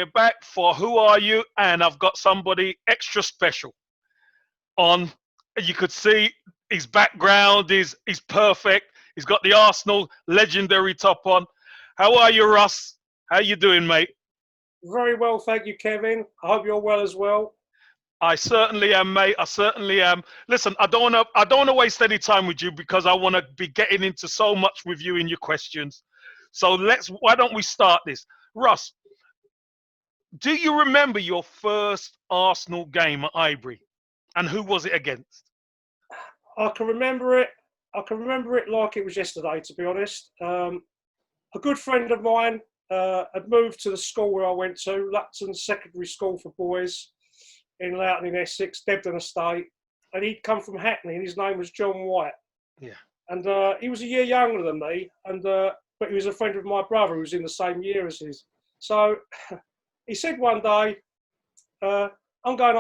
we're back for Who Are You? And I've got somebody extra special on. You could see his background is perfect. He's got the Arsenal legendary top on. How are you, Russ? How you doing, mate? Very well, thank you, Kevin. I hope you're well as well. I certainly am, mate. I certainly am. Listen, I don't want to waste any time with you because I want to be getting into so much with you in your questions. So why don't we start this? Russ, do you remember your first Arsenal game at Highbury? And who was it against? I can remember it. I can remember it like it was yesterday, to be honest. A good friend of mine had moved to the school where I went to, Lupton Secondary School for Boys in Loughton in Essex, Debden Estate. And he'd come from Hackney, and his name was John White. Yeah. And he was a year younger than me, but he was a friend of my brother who was in the same year as his. So he said one day, I'm going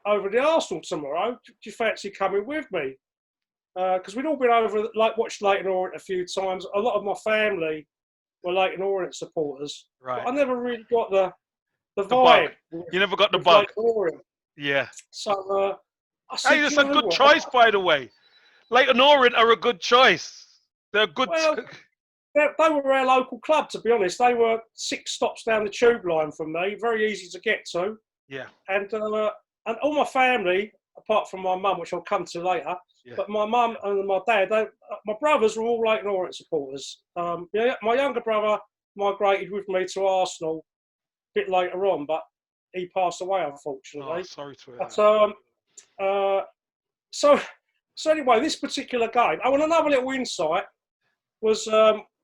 over the Arsenal tomorrow. Do you fancy coming with me? Because we'd all been over, watched Leyton Orient a few times. A lot of my family were Leyton Orient supporters. Right. But I never really got the vibe. With, you never got the bug. Yeah. So I said, hey, that's a good choice, by the way. Leyton Orient are a good choice. They're good. Well, they were our local club, to be honest. They were 6 stops down the tube line from me. Very easy to get to. Yeah. And all my family, apart from my mum, which I'll come to later, but my mum and my dad, my brothers were all Leyton Orient supporters. My younger brother migrated with me to Arsenal a bit later on, but he passed away, unfortunately. Oh, sorry to hear that. So anyway, this particular game, and another little insight was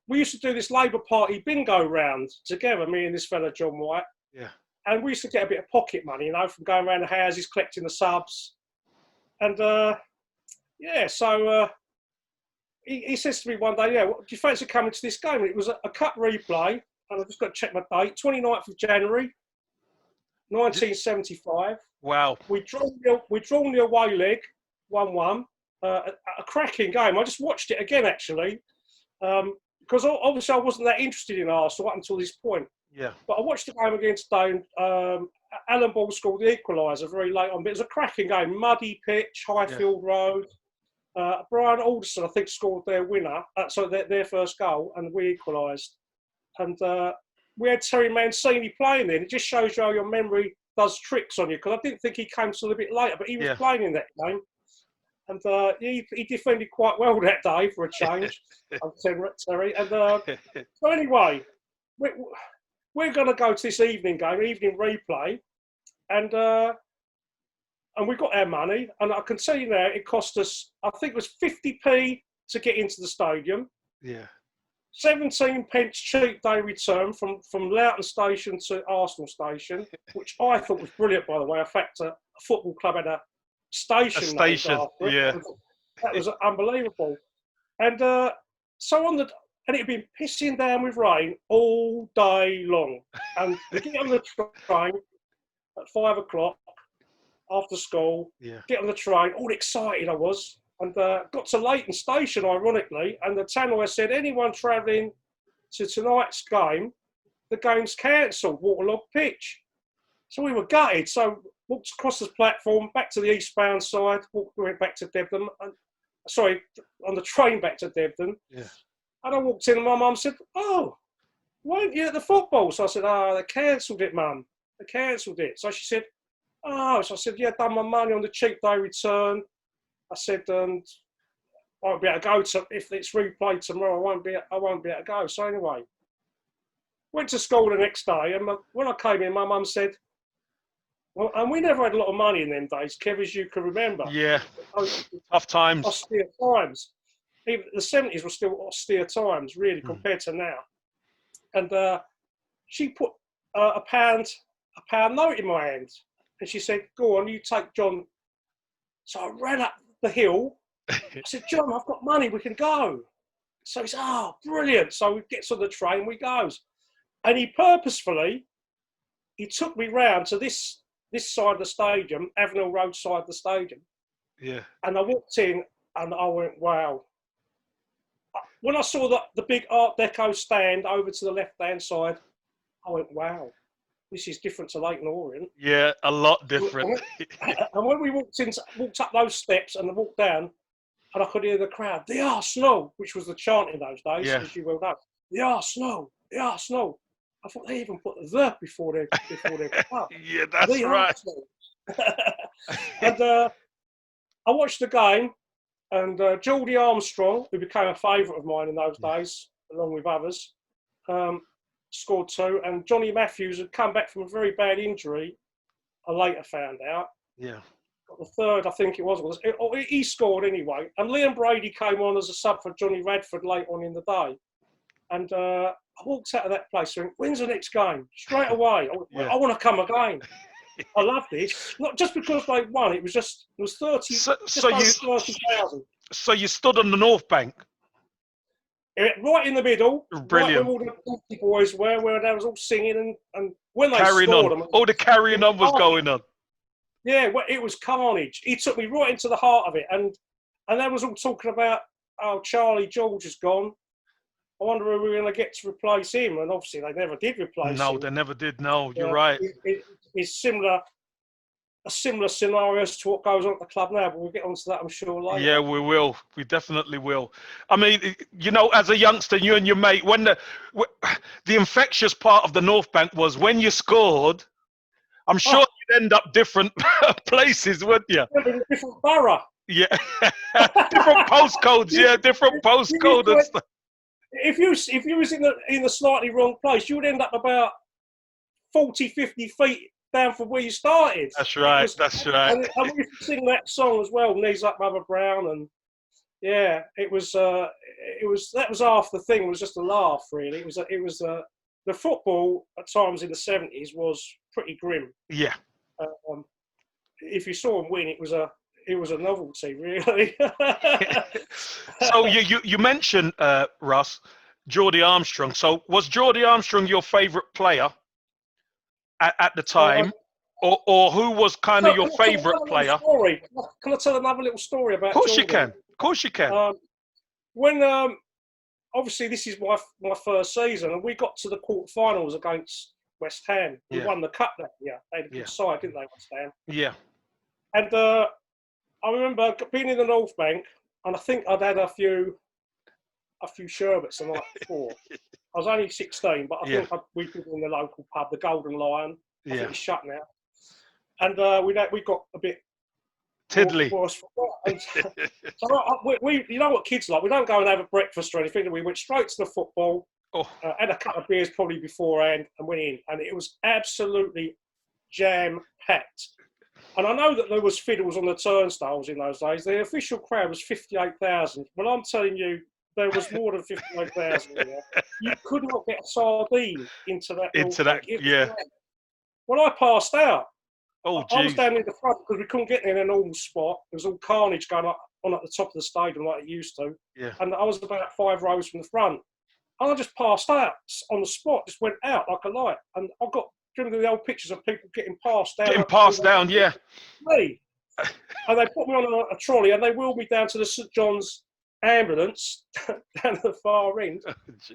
we used to do this Labour Party bingo round together, me and this fella John White. Yeah. And we used to get a bit of pocket money, from going around the houses collecting the subs. And so he says to me one day, do you fancy coming to this game? And it was a cut replay, and I've just got to check my date, 29th of January, 1975. Wow. We drawn the away leg, 1-1. A cracking game. I just watched it again, actually, because obviously I wasn't that interested in Arsenal up until this point. Yeah. But I watched the game against Stone. Alan Ball scored the equaliser very late on, but it was a cracking game. Muddy pitch, Highfield Road. Brian Alderson, I think, scored their winner, their first goal, and we equalised. And we had Terry Mancini playing then. It just shows you how your memory does tricks on you, because I didn't think he came till a bit later, but he was playing in that game. And he defended quite well that day for a change. Terry. And so anyway, we're going to go to this evening replay, and we got our money. And I can tell you now, it cost us, I think it was 50p to get into the stadium. Yeah. 17p cheap day return from Loughton Station to Arsenal Station, which I thought was brilliant, by the way. In fact, a football club had a station. Yeah. That was unbelievable. And and it had been pissing down with rain all day long. And we get on the train at 5 o'clock after school. Yeah. Get on the train, all excited I was, and got to Leyton Station, ironically, and the tannoy said, anyone travelling to tonight's game, the game's cancelled, waterlogged pitch. So we were gutted. So walked across the platform, back to the eastbound side, went back to Debden, on the train back to Debden. Yeah. And I walked in and my mum said, oh, weren't you at the football? So I said, they cancelled it, Mum. They cancelled it. So she said, so I said, done my money on the cheap day return. I said, I won't be able to go to, if it's replayed tomorrow, I won't be able to go. So anyway, went to school the next day, and when I came in, my mum said, well, and we never had a lot of money in them days, Kev, as you can remember. Yeah, tough times. Austere times. Even the 70s were still austere times, really, compared to now. And she put a pound note in my hand, and she said, "Go on, you take John." So I ran up the hill. I said, "John, I've got money. We can go." So he said, "Oh, brilliant!" So we gets on the train, we goes, and he took me round to this side of the stadium, Avenel Road side of the stadium. Yeah. And I walked in, and I went, "Wow." When I saw the big Art Deco stand over to the left-hand side, I went, wow. this is different to Leighton Orient. Yeah, a lot different. And when we walked up those steps and walked down, and I could hear the crowd, the Arsenal, which was the chant in those days, Yeah. as you well know. The Arsenal, the Arsenal. I thought they even put the before their club. Yeah, that's the right. Arsenal. And I watched the game, and Geordie Armstrong, who became a favourite of mine in those days, along with others, scored 2. And Johnny Matthews had come back from a very bad injury, I later found out. Yeah. The third, I think it was. He scored anyway. And Liam Brady came on as a sub for Johnny Radford late on in the day. And I walked out of that place saying, when's the next game? Straight away. I want to come again. I loved it. Not just because they won. It was 30. So 30,000. So you stood on the North Bank. Right in the middle. Brilliant. Right where all the boys were, where they was all singing and when they Carrying scored on. them. All the carrying on was going on. Yeah, well, it was carnage. He took me right into the heart of it, and they was all talking about, oh, Charlie George is gone. I wonder who we're going to get to replace him, and obviously they never did replace him. No, they never did. No, you're right. It's a similar scenario to what goes on at the club now, but we'll get onto that, I'm sure, later. Yeah, we will. We definitely will. I mean, you know, as a youngster, you and your mate, when the infectious part of the North Bank was when you scored, I'm sure you'd end up different places, wouldn't you? Different borough. Yeah. Different postcodes, yeah, different postcode and stuff. If you was in the slightly wrong place, you would end up about 40, 50 feet down from where you started. That's right. That's right. And we used to sing that song as well, "Knees Up, Mother Brown," and yeah, that was half the thing. It was just a laugh, really. It was the football at times in the 70s was pretty grim. Yeah. If you saw them win, it was a novelty, really. So you mentioned Russ, Geordie Armstrong. So was Geordie Armstrong your favourite player at the time, or who was kind of your favourite player? Can I tell another little story about? Of course Geordie? you can. Of course you can. When obviously this is my first season, and we got to the quarterfinals against West Ham. We won the cup that year. They had a good side, didn't they, West Ham? Yeah. And I remember being in the North Bank, and I think I'd had a few sherbets the night before. I was only 16, but I think we'd been in the local pub, the Golden Lion. I think it's shut now. And we got a bit tiddly. So we you know what kids like. We don't go and have a breakfast or anything. We went straight to the football. Had a couple of beers probably beforehand and went in, and it was absolutely jam-packed. And I know that there was fiddles on the turnstiles in those days. The official crowd was 58,000. Well, I'm telling you, there was more than 58,000 in there. You could not get a sardine into that. Yeah. Well, I passed out. Oh, I was down in the front because we couldn't get in a normal spot. There was all carnage going on at the top of the stadium like it used to. Yeah. And I was about 5 rows from the front. And I just passed out on the spot, just went out like a light. And I got, remember the old pictures of people getting passed down? Getting passed down, yeah. Me. And they put me on a trolley and they wheeled me down to the St John's ambulance down at the far end.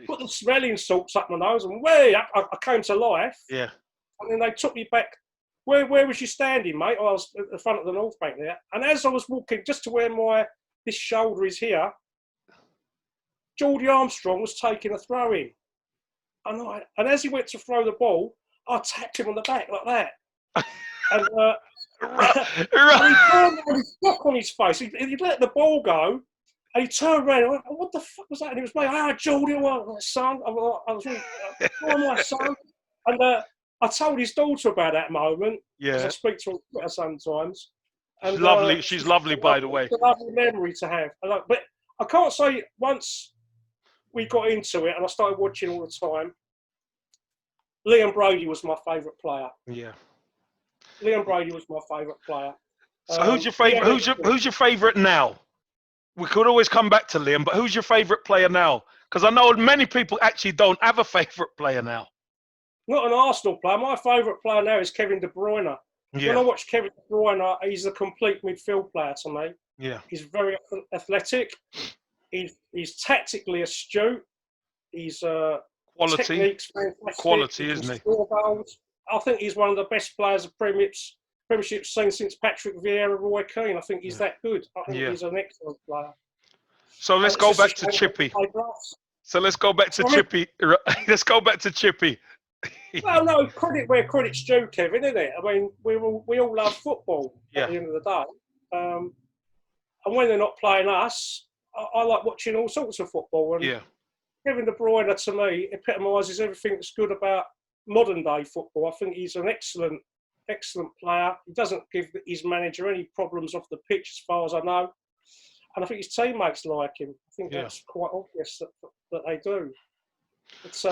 Put the smelling salts up my nose and I came to life. Yeah. And then they took me back. Where was you standing, mate? I was at the front of the North Bank there. And as I was walking just to where this shoulder is here, Geordie Armstrong was taking a throw in. And as he went to throw the ball, I tapped him on the back like that. And and he turned with his look on his face. He let the ball go, and he turned around and went, "What the fuck was that?" And it was me. Geordie, my son. I was my son. And I told his daughter about that moment. Yeah. I speak to her sometimes. And, she's lovely. She's lovely, by the way. It's a lovely memory to have. But I can't say once we got into it and I started watching all the time, Liam Brady was my favourite player. Yeah. Liam Brady was my favourite player. So who's your favourite? Who's your favourite now? We could always come back to Liam, but who's your favourite player now? Because I know many people actually don't have a favourite player now. Not an Arsenal player. My favourite player now is Kevin De Bruyne. Yeah. When I watch Kevin De Bruyne, he's a complete midfield player to me. Yeah. He's very athletic. He's tactically astute. He's quality. Technique's fantastic. Quality, isn't he? Score goals. I think he's one of the best players of Premiership's seen since Patrick Vieira, Roy Keane. I think he's that good. I think he's an excellent player. So let's go back to Chippy. So let's go back to Chippy. Let's go back to Chippy. Well, no, credit where credit's due, Kevin, isn't it? I mean, we all love football at the end of the day. And when they're not playing us, I like watching all sorts of football. And Kevin De Bruyne, to me, epitomises everything that's good about modern day football. I think he's an excellent player. He doesn't give his manager any problems off the pitch, as far as I know. And I think his teammates like him. I think that's quite obvious that they do. It's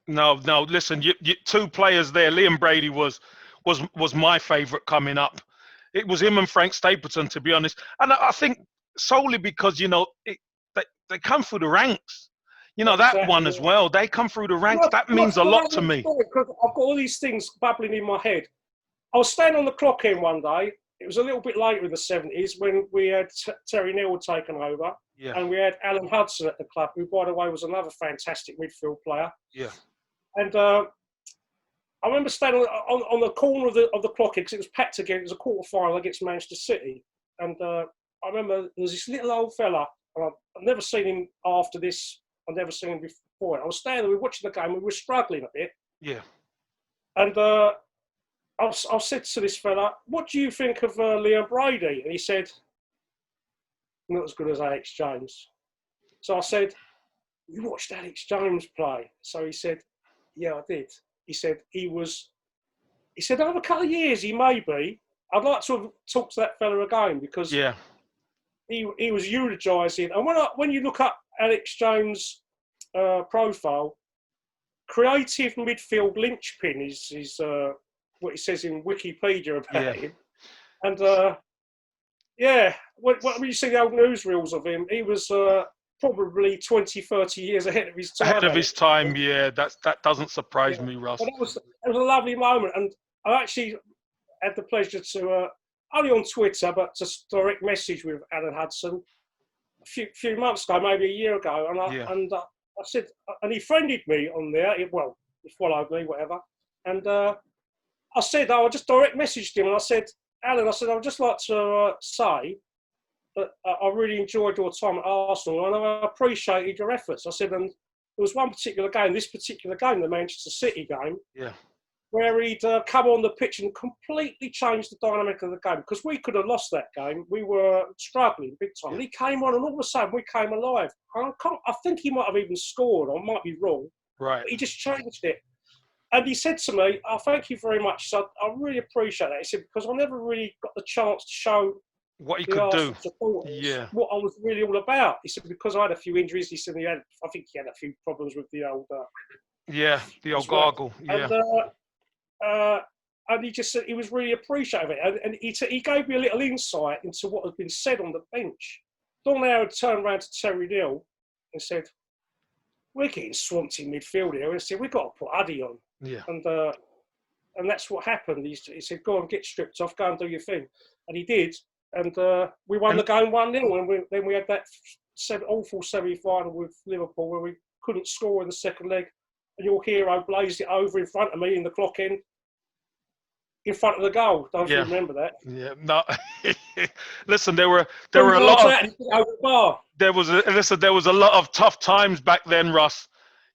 No. Listen, you two players there. Liam Brady was my favourite coming up. It was him and Frank Stapleton, to be honest. And I think solely because they come through the ranks. That one as well. They come through the ranks. That means a lot to me. Because I've got all these things bubbling in my head. I was standing on the clock in one day. It was a little bit later in the 70s when we had Terry Neal taken over. Yeah. And we had Alan Hudson at the club, who, by the way, was another fantastic midfield player. Yeah. And I remember standing on the corner of the clock because it was packed again. It was a quarter final against Manchester City. And I remember there was this little old fella, and I've never seen him after this. I've never seen him before. I was standing there, we were watching the game, we were struggling a bit. Yeah. And I said to this fella, "What do you think of Liam Brady?" And he said, "Not as good as Alex James." So I said, "You watched Alex James play?" So he said, "Yeah, I did." He said, "Over a couple of years, he may be. I'd like to talk to that fella again because he was eulogising." And when you look up Alex James' profile, creative midfield linchpin is what he says in Wikipedia about him. And when you see the old newsreels of him, he was probably 20, 30 years ahead of his time. Ahead of his time, that doesn't surprise me, Russ. But it was a lovely moment, and I actually had the pleasure to, only on Twitter, but just direct message with Alan Hudson a few months ago, maybe a year ago, and I said, and he friended me on there. He followed me, whatever, and I said, I just direct messaged him, and I said, "Alan, I would just like to say that I really enjoyed your time at Arsenal, and I appreciated your efforts." I said, and there was one particular game, the Manchester City game, where he'd come on the pitch and completely changed the dynamic of the game, because we could have lost that game. We were struggling big time. And he came on, and all of a sudden we came alive. I think he might have even scored. I might be wrong. Right. But he just changed it. And he said to me, "Thank you very much." So I really appreciate that. He said, because I never really got the chance to show what he could do. What I was really all about. He said, because I had a few injuries. He said I think he had a few problems with the old... the old gargle. And he just said he was really appreciative of it. And he gave me a little insight into what had been said on the bench. Don Howard turned around to Terry Neal and said, "We're getting swamped in midfield here." And he said, "We've got to put Addy on." Yeah. And that's what happened. He said, "Go on, get stripped off, go and do your thing." And he did. And we won the game 1-0. And then we had that awful semi-final with Liverpool where we couldn't score in the second leg. And your hero blazed it over in front of me in the clock end, in front of the goal. Don't you remember that? Yeah, no. Listen, there were a lot of there was a lot of tough times back then, Russ.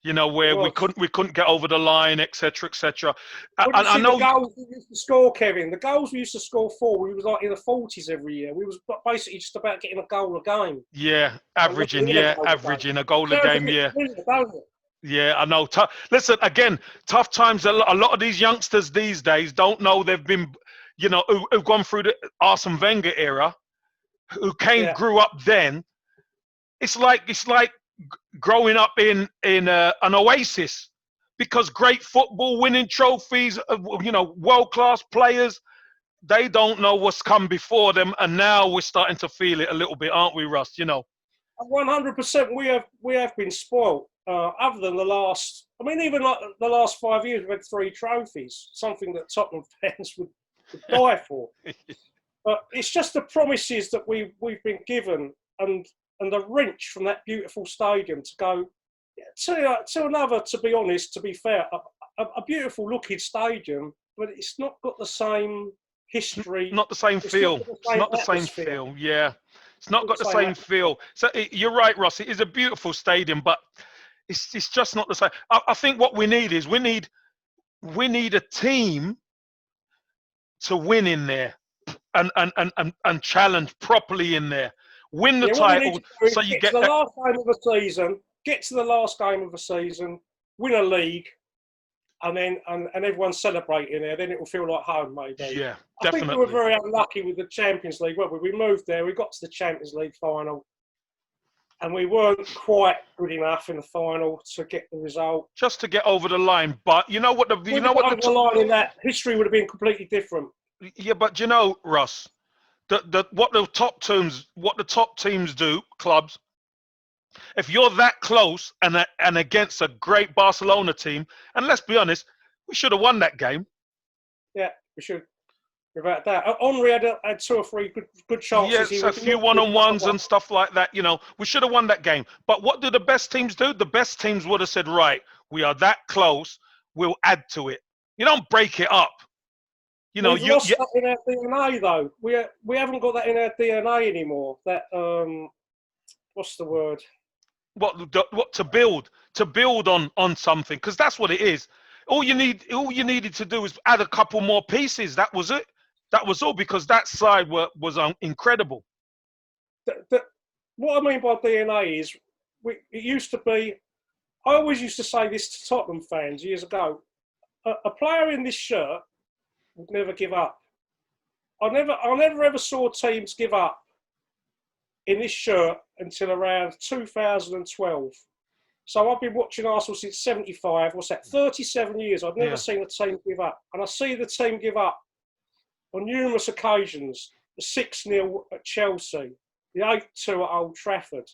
Where we couldn't get over the line, etc., etc. I know the goals we used to score, Kevin. The goals we used to score we was like in the 40s every year. We was basically just about getting a goal a game. Yeah, averaging a goal a game. Yeah, I know. Listen, again, tough times. A lot of these youngsters these days don't know they've been, who've gone through the Arsene Wenger era, who grew up then. It's like growing up in an oasis, because great football, winning trophies, world-class players, they don't know what's come before them, and now we're starting to feel it a little bit, aren't we, Russ? 100%. We have been spoiled. Other than even like the last 5 years, we've had 3 trophies, something that Tottenham fans would die for. But it's just the promises that we've been given, and the wrench from that beautiful stadium to go to another. To be honest, to be fair, a beautiful looking stadium, but it's not got the same history. Not the same feel. It's not the same atmosphere. feel. Yeah, it's not got the same feel. So you're right, Ross. It is a beautiful stadium, but it's just not the same. I think what we need is we need a team to win in there and challenge properly in there. Win the What we need title to do is so you get get to the that. last game of the season, get to the last game of the season, win a league, and then and everyone's celebrating there. Then it will feel like home, maybe. Yeah, I think we definitely. were very unlucky with the Champions League, weren't we? We moved there, we got to the Champions League final, and we weren't quite good enough in the final to get the result. Just to get over the line, but you know what Over the line in that history would have been completely different. Yeah, but you know, Russ, what the top teams do, clubs. If you're that close and against a great Barcelona team, and let's be honest, we should have won that game. Yeah, we should. Without that, Henry had 2 or 3 good chances. Yes, a few one-on-ones and stuff like that. You know, we should have won that game. But what do the best teams do? The best teams would have said, right, we are that close, we'll add to it. You don't break it up. You know, we've lost that in our DNA, though. We haven't got that in our DNA anymore. That what's the word? What to build on something, because that's what it is. All you needed to do is add a couple more pieces. That was it. That was all, because that side was incredible. What I mean by DNA is, it used to be. I always used to say this to Tottenham fans years ago. A player in this shirt would never give up. I never ever saw teams give up in this shirt until around 2012. So I've been watching Arsenal since '75. What's that? 37 years. I've never seen a team give up, and I see the team give up on numerous occasions. The 6-0 at Chelsea, the 8-2 at Old Trafford,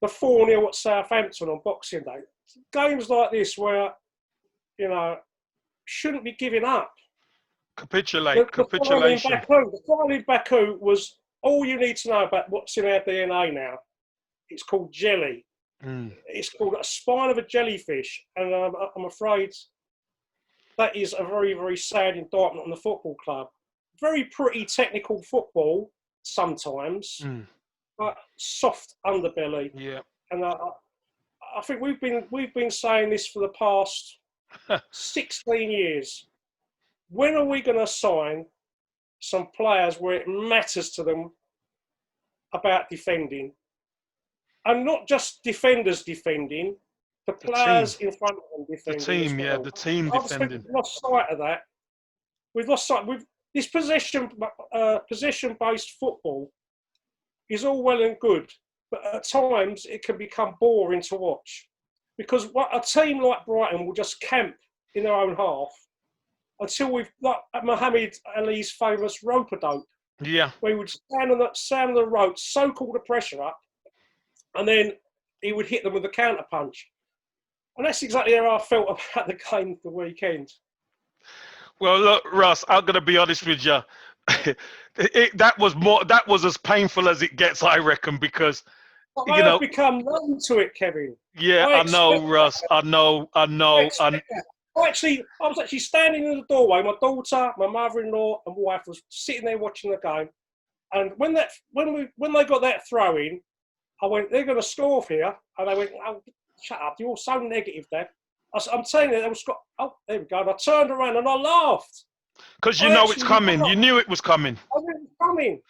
the 4-0 at Southampton on Boxing Day. Games like this where, shouldn't be giving up. Capitulation. The final in Baku was all you need to know about what's in our DNA now. It's called jelly. It's called a spine of a jellyfish, and I'm afraid that is a very, very sad indictment on the football club. Very pretty technical football sometimes, but soft underbelly. Yeah. And I think we've been saying this for the past 16 years. When are we going to sign some players where it matters to them about defending? And not just defenders defending, the players in front of them defending. The team, well. The team defending. We've lost sight of that. We've lost sight. This possession-based football is all well and good, but at times it can become boring to watch, because a team like Brighton will just camp in their own half until we've, like Muhammad Ali's famous rope-a-dope. Yeah. Where he would stand on the ropes, soak all the pressure up, and then he would hit them with a counter punch. And that's exactly how I felt about the game of the weekend. Well, look, Russ, I'm going to be honest with you. That was as painful as it gets, I reckon, because I've become numb to it, Kevin. Yeah, I know, Russ. I know. I was actually standing in the doorway. My daughter, my mother-in-law, and wife was sitting there watching the game. And when they got that throw in, I went, "They're going to score here," and they went, "Oh, shut up! You're so negative, Dad." I'm telling you, they was got. Oh, there we go. And I turned around and I laughed. Because you know it's coming. You knew it was coming. I knew it was coming.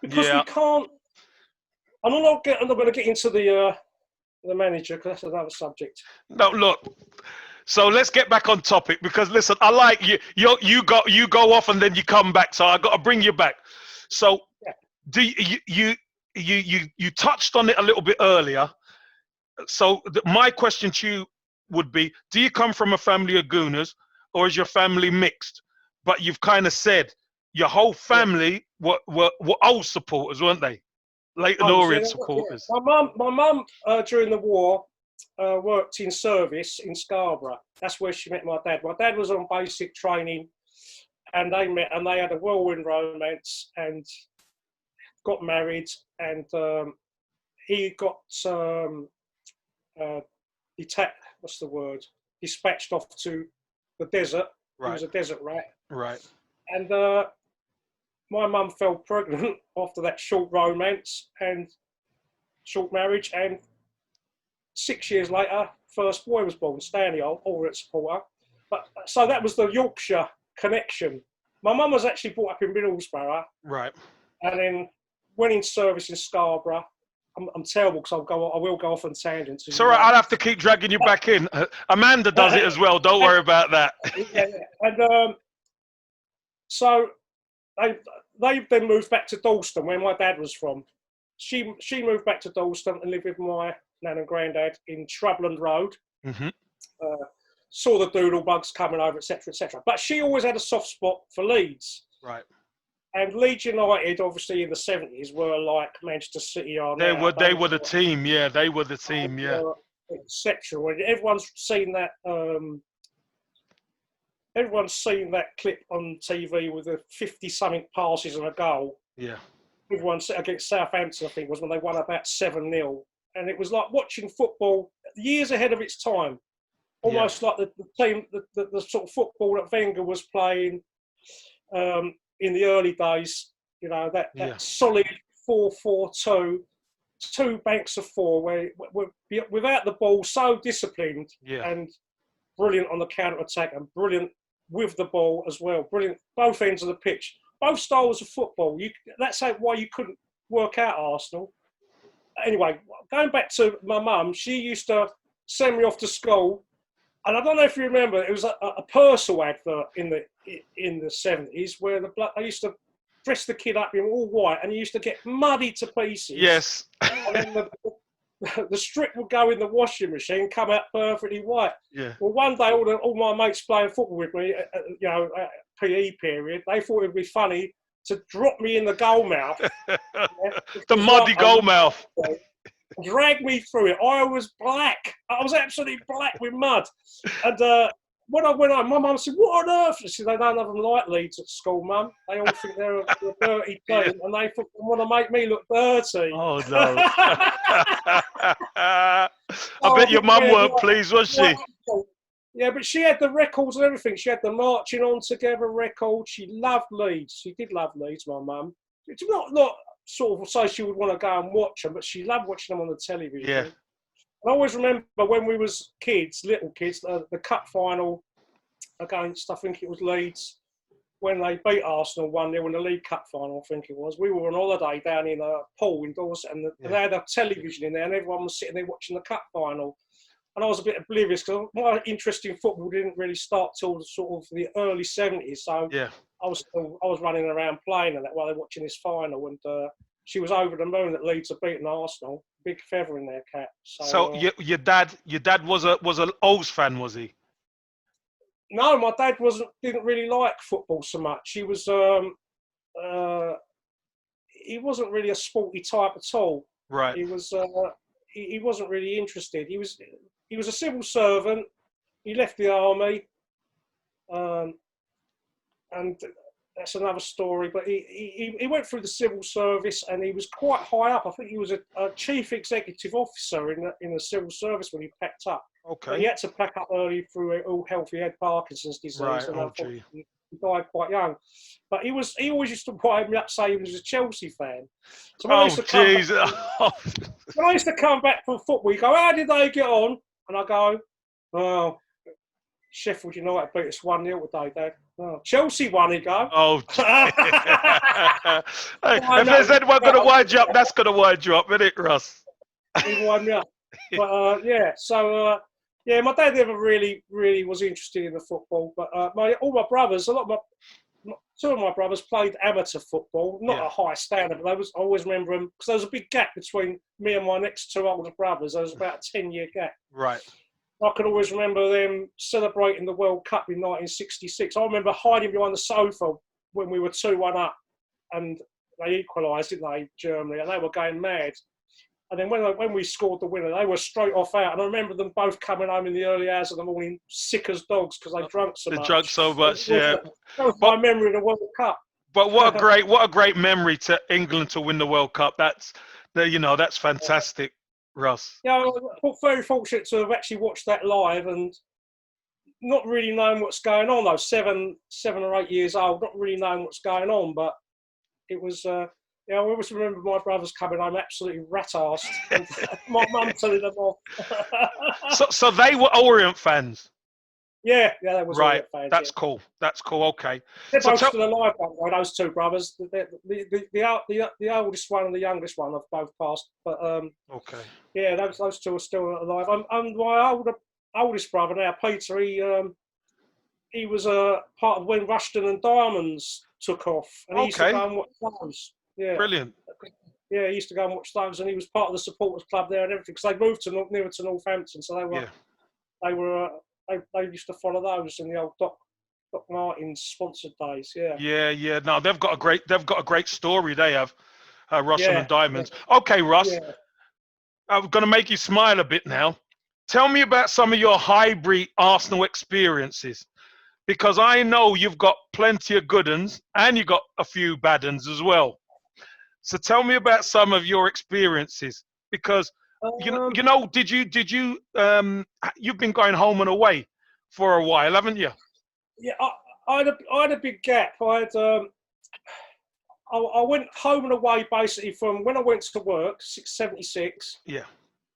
Because we can't. I'm not going to get into the manager, because that's another subject. No, look. So let's get back on topic, because listen, I like you. You go off and then you come back. So I got to bring you back. So do you touched on it a little bit earlier. So my question to you would be: do you come from a family of Gooners, or is your family mixed? But you've kind of said your whole family were old supporters, weren't they? Leighton Orient supporters. My mum during the war worked in service in Scarborough. That's where she met my dad. My dad was on basic training, and they met, and they had a whirlwind romance and got married, and he got what's the word? dispatched off to the desert. Right. He was a desert rat. Right. And my mum fell pregnant after that short romance and short marriage. And 6 years later, first boy was born, Stanley, Allred supporter. But so that was the Yorkshire connection. My mum was actually brought up in Middlesbrough. Right. And then went in service in Scarborough. I'm terrible because I will go off on tangents. It's all right. I'll have to keep dragging you back in. Amanda does it as well. Don't worry about that. Yeah. And so they then moved back to Dalston, where my dad was from. She moved back to Dalston and lived with my nan and granddad in Shrubland Road. Mm-hmm. Saw the doodle bugs coming over, etc., etc. But she always had a soft spot for Leeds. Right. And Leeds United, obviously in the 70s, were like Manchester City are now. They were the team, yeah. They were the team, yeah. Exceptional. Everyone's seen that. Everyone's seen that clip on TV with the 50-something passes and a goal. Yeah. Everyone against Southampton, I think, was when they won about 7-0, and it was like watching football years ahead of its time. Almost like the team, the sort of football that Wenger was playing. In the early days, you know, that solid 4-4-2, 2 banks of 4, where without the ball, so disciplined and brilliant on the counter attack and brilliant with the ball as well. Brilliant both ends of the pitch, both styles of football. That's why you couldn't work out Arsenal. Anyway, going back to my mum, she used to send me off to school. And I don't know if you remember, it was a Purcell advert in the 70s where they used to dress the kid up in all white and he used to get muddy to pieces. Yes. And then the strip would go in the washing machine, come out perfectly white. Yeah. Well, one day all my mates playing football with me, you know, at PE period, they thought it would be funny to drop me in the goal mouth. The muddy goal mouth. Drag me through it. I was black. I was absolutely black with mud. And when I went home, my mum said, "What on earth?" She said, "They don't have them like Leeds at school, Mum. They all think they're a dirty team, and they want to make me look dirty." Oh no! I bet your mum weren't pleased, was she? Yeah, but she had the records and everything. She had the Marching On Together record. She loved Leeds. She did love Leeds, my mum. It's not sort of say she would want to go and watch them, but she loved watching them on the television. Yeah. And I always remember when we was kids, little kids, the cup final against, I think it was Leeds, when they beat Arsenal 1-0 in the League Cup final, I think it was. We were on holiday down in a pool in Dorset, and they had a television in there, and everyone was sitting there watching the cup final. And I was a bit oblivious because my interest in football didn't really start till sort of the early 70s. So I was running around playing and that while they were watching this final. And she was over the moon that Leeds had beaten Arsenal. Big feather in their cap. So your dad was an O's fan, was he? No, my dad didn't really like football so much. He was he wasn't really a sporty type at all. Right. He was he wasn't really interested. He was a civil servant. He left the army, and that's another story. But he went through the civil service, and he was quite high up. I think he was a chief executive officer in the civil service when he packed up. Okay. But he had to pack up early through ill health. He had Parkinson's disease, and he died quite young. But he always used to wind me up, say he was a Chelsea fan. So when I used to come back from football, you go, "How did they get on?" And I go, "Oh, Sheffield United beat us 1-0 today, Dad." "Oh, Chelsea won," he go. Oh. Hey, if there's anyone going to wind you up, that's going to wind you up, isn't it, Russ? He wind me up. But my dad never really was interested in the football. But all my brothers, two of my brothers played amateur football, not a high standard, but I always remember them because there was a big gap between me and my next 2 older brothers. There was about a 10-year gap. Right. I can always remember them celebrating the World Cup in 1966. I remember hiding behind the sofa when we were 2-1 up, and they equalised, didn't they, Germany, and they were going mad. And then when we scored the winner, they were straight off out. And I remember them both coming home in the early hours of the morning, sick as dogs because they drank so much. They drank so much, yeah. That was my memory of the World Cup. But what a great memory to England to win the World Cup. That's fantastic, Russ. Yeah, I'm very fortunate to have actually watched that live, and not really knowing what's going on. Though 7 or 8 years old, not really knowing what's going on. But it was. I always remember my brothers coming home absolutely rat-arsed, and my mum telling them off. So they were Orient fans. Yeah, that was Right. Orient fans. That's cool. That's cool. Okay. They're So both still alive, by the way, those two brothers. The oldest one and the youngest one have both passed. But okay. yeah, those two are still alive. And my oldest brother now, Peter, he was a part of when Rushton and Diamonds took off, and he used to go and watch those. Yeah, brilliant. Yeah, he used to go and watch those, and he was part of the supporters club there and everything. Because they moved nearer to Northampton, so they used to follow those in the old Doc Martens sponsored days. Yeah. No, they've got a great story. They have Rushton and Diamonds. Yeah. Okay, Russ. Yeah. I'm going to make you smile a bit now. Tell me about some of your Highbury Arsenal experiences, because I know you've got plenty of good uns and you've got a few bad uns as well. So tell me about some of your experiences, because did you you've been going home and away for a while, haven't you? Yeah, I had a big gap. I went home and away basically from when I went to work, 76. Yeah.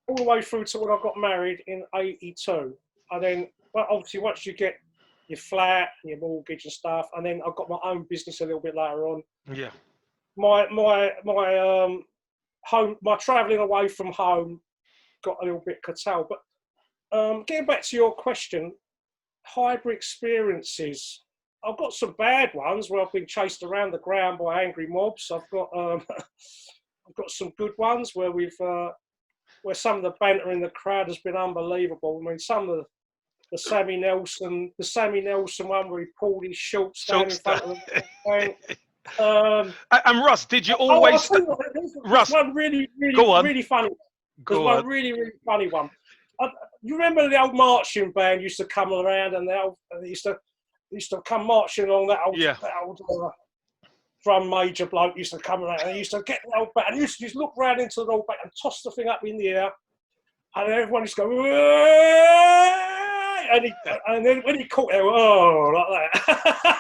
All the way through to when I got married in 82. And then, well, obviously, once you get your flat and your mortgage and stuff, and then I got my own business a little bit later on. Yeah. My travelling away from home got a little bit curtailed. But getting back to your question, Highbury experiences. I've got some bad ones where I've been chased around the ground by angry mobs. I've got some good ones where where some of the banter in the crowd has been unbelievable. I mean, some of the Sammy Nelson one where he pulled his shorts down in front of the and Russ, did you always? Russ, one really funny. There's one really funny one. You remember the old marching band used to come around, and they used to come marching along that old drum major bloke used to come around, and he used to get the old band, and he used to just look round into the old band and toss the thing up in the air, and everyone used to go, and then when he caught it, like that.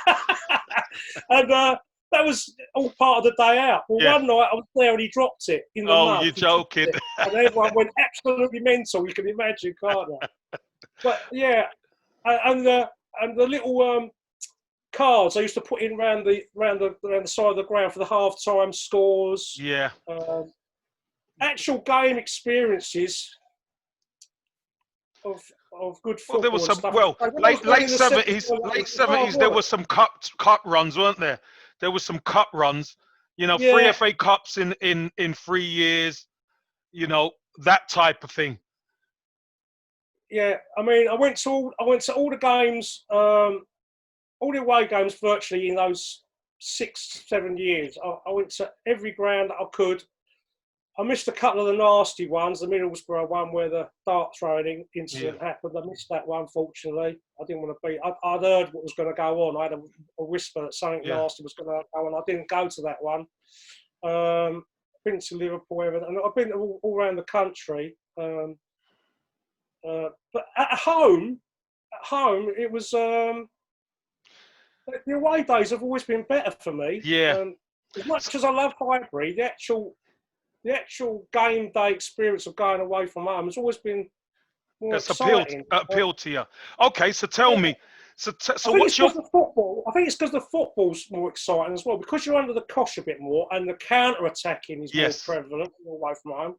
And that was all part of the day out. Well, one night I was there and he dropped it in the mud. Oh, you're joking. And everyone went absolutely mental, you can imagine, can't you? But yeah, and the little cards I used to put in around the side of the ground for the half-time scores. Yeah. Actual game experiences of good football. Well, there was some. Stuff. Well, late 70s, there was some cup runs, weren't there? There was some cup runs. 3 FA Cups in 3 years. That type of thing. Yeah, I mean, I went to all the games, all the away games virtually in those 6-7 years. I went to every ground that I could. I missed a couple of the nasty ones, the Middlesbrough one where the dart throwing incident happened. I missed that one, fortunately. I didn't want to be. I'd heard what was going to go on. I had a whisper that something nasty was going to go on. I didn't go to that one. Been to Liverpool, and I've been all around the country. But at home, it was the away days have always been better for me. Yeah. As much as I love Highbury, the actual game day experience of going away from home has always been more exciting. Appealed to you. Okay, so tell me. So what's your football? I think it's because the football's more exciting as well, because you're under the cosh a bit more, and the counter attacking is more prevalent away from home.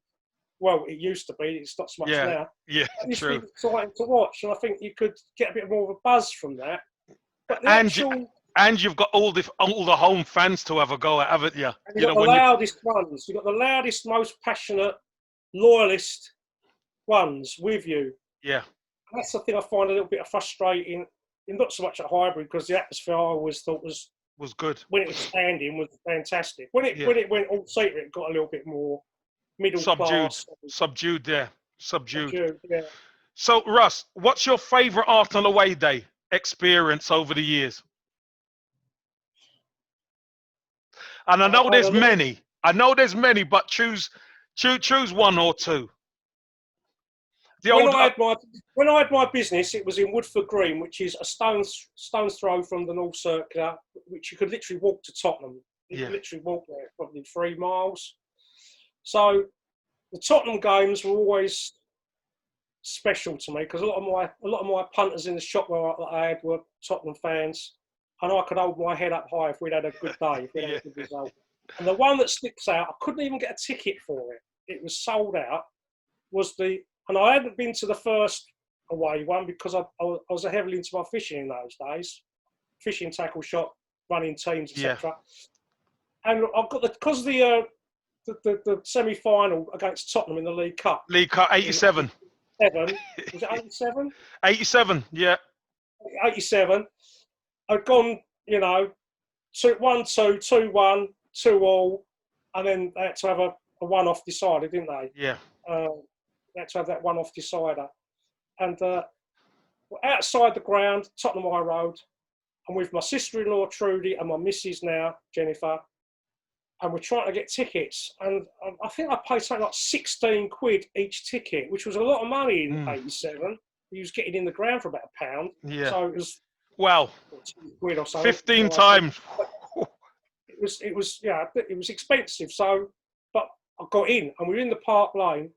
Well, it used to be. It's not so much now. Yeah, it's true. It's exciting to watch, and I think you could get a bit more of a buzz from that. But and you've got all the home fans to have a go at, haven't you? And you've got the loudest ones. You've got the loudest, most passionate, loyalist ones with you. Yeah. And that's the thing I find a little bit frustrating, not so much at Highbury, because the atmosphere I always thought was good. When it was standing, was fantastic. When it went all secret, it got a little bit more middle class. Subdued, yeah. Subdued. Yeah. So, Russ, what's your favourite Arsenal away day experience over the years? And I know there's many, but choose one or two. The when old. I had my business, it was in Woodford Green, which is a stone's throw from the North Circular, which you could literally walk to Tottenham. You could literally walk there, probably 3 miles. So the Tottenham games were always special to me because a lot of my punters in the shop where I had were Tottenham fans, and I could hold my head up high if we'd had a good day, if we'd had a good result. And the one that sticks out, I couldn't even get a ticket for it. It was sold out. And I hadn't been to the first away one because I was heavily into my fishing in those days, fishing tackle shop, running teams, etc. And I've got because the semi-final against Tottenham in the League Cup. League Cup 87. Was it 87? 87, yeah. 87. I'd gone, 1-2, 2-1, 2-2, and then they had to have a one-off decider, didn't they? Yeah. They had to have that one-off decider. And outside the ground, Tottenham High Road, I'm with my sister-in-law, Trudy, and my missus now, Jennifer, and we're trying to get tickets. And I think I paid something like 16 quid each ticket, which was a lot of money in 87. He was getting in the ground for about £1. Yeah. So it was... Wow. 2 quid or so. 15 times. It was expensive. So, but I got in, and we were in the Park Lane,